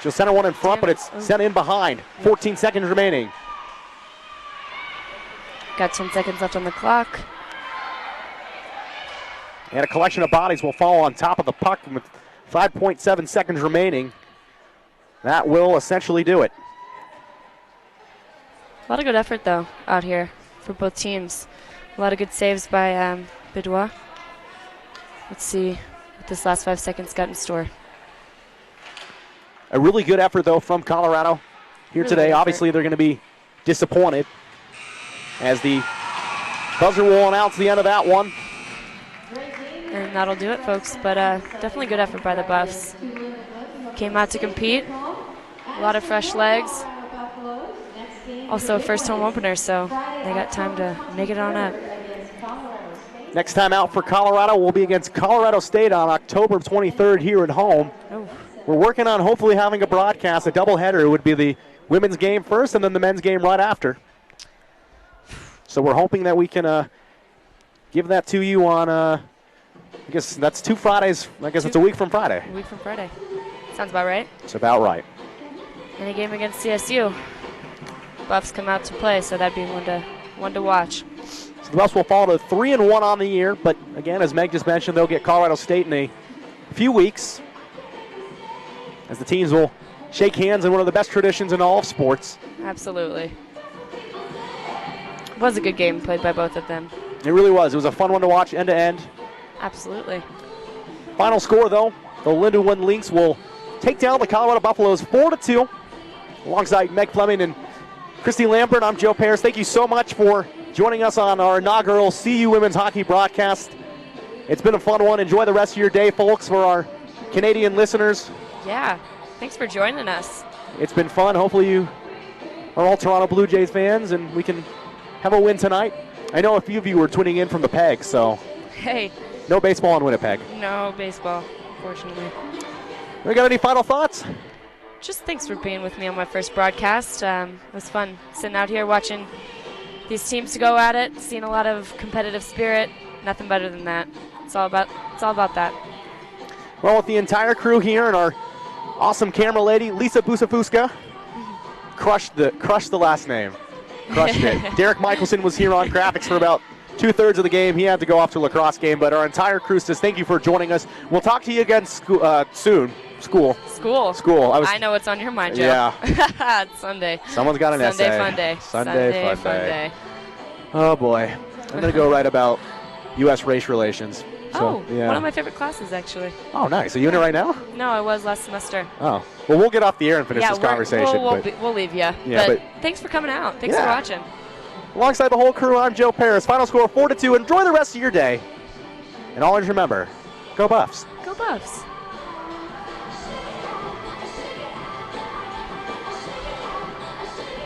Speaker 1: She'll center one in front, but it's sent in behind. 14 seconds remaining.
Speaker 2: Got 10 seconds left on the clock.
Speaker 1: And a collection of bodies will fall on top of the puck with 5.7 seconds remaining. That will essentially do it.
Speaker 2: A lot of good effort, though, out here for both teams. A lot of good saves by Bidois. Let's see what this last 5 seconds got in store.
Speaker 1: A really good effort, though, from Colorado here today. Obviously, they're going to be disappointed as the Buzzer will announce the end of that one.
Speaker 2: And that'll do it, folks. But definitely good effort by the Buffs. Came out to compete. A lot of fresh legs. Also a first home opener, so they got time to make it on up.
Speaker 1: Next time out for Colorado will be against Colorado State on October 23rd here at home.
Speaker 2: Oh.
Speaker 1: We're working on hopefully having a broadcast, a doubleheader. It would be the women's game first and then the men's game right after. So we're hoping that we can give that to you on, I guess that's 2 Fridays. I guess it's a week from Friday.
Speaker 2: A week from Friday. Sounds about right.
Speaker 1: It's about right.
Speaker 2: And a game against CSU. Buffs come out to play, so that'd be one to watch.
Speaker 1: So the Buffs will fall to 3-1 on the year, but again, as Meg just mentioned, they'll get Colorado State in a few weeks as the teams will shake hands in one of the best traditions in all of sports.
Speaker 2: Absolutely. It was a good game played by both of them.
Speaker 1: It really was. It was a fun one to watch end to end.
Speaker 2: Absolutely.
Speaker 1: Final score, though, the Lindenwood Lynx will take down the Colorado Buffaloes 4-2. Alongside Meg Fleming and Christy Lambert, I'm Joe Paris. Thank you so much for joining us on our inaugural CU Women's Hockey broadcast. It's been a fun one. Enjoy the rest of your day, folks, for our Canadian listeners.
Speaker 2: Yeah. Thanks for joining us.
Speaker 1: It's been fun. Hopefully you are all Toronto Blue Jays fans and we can have a win tonight. I know a few of you were tuning in from the Peg, so
Speaker 2: Hey.
Speaker 1: no baseball in Winnipeg.
Speaker 2: No baseball, fortunately.
Speaker 1: We got any final thoughts?
Speaker 2: Just thanks for being with me on my first broadcast. It was fun sitting out here watching these teams go at it, seeing a lot of competitive spirit. Nothing better than that. It's all about that.
Speaker 1: Well, with the entire crew here and our awesome camera lady, Lisa Busafuska, crushed the last name. Crushed it. Derek Michelson was here on graphics for about 2/3 of the game. He had to go off to a lacrosse game, but our entire crew says thank you for joining us. We'll talk to you again soon. School.
Speaker 2: I know what's on your mind, Joe.
Speaker 1: Yeah.
Speaker 2: It's Sunday.
Speaker 1: Someone's got an essay.
Speaker 2: Sunday fun day.
Speaker 1: Oh, boy. I'm going to go write about U.S. race relations. So, yeah.
Speaker 2: One of my favorite classes, actually.
Speaker 1: Oh, nice. Are you in it right now?
Speaker 2: No, I was last semester.
Speaker 1: Oh. Well, we'll get off the air and finish this conversation.
Speaker 2: We'll leave you.
Speaker 1: Yeah,
Speaker 2: but thanks for coming out. Thanks for watching.
Speaker 1: Alongside the whole crew, I'm Joe Paris. Final score 4-2. Enjoy the rest of your day. And always remember, go Buffs.
Speaker 2: Go Buffs.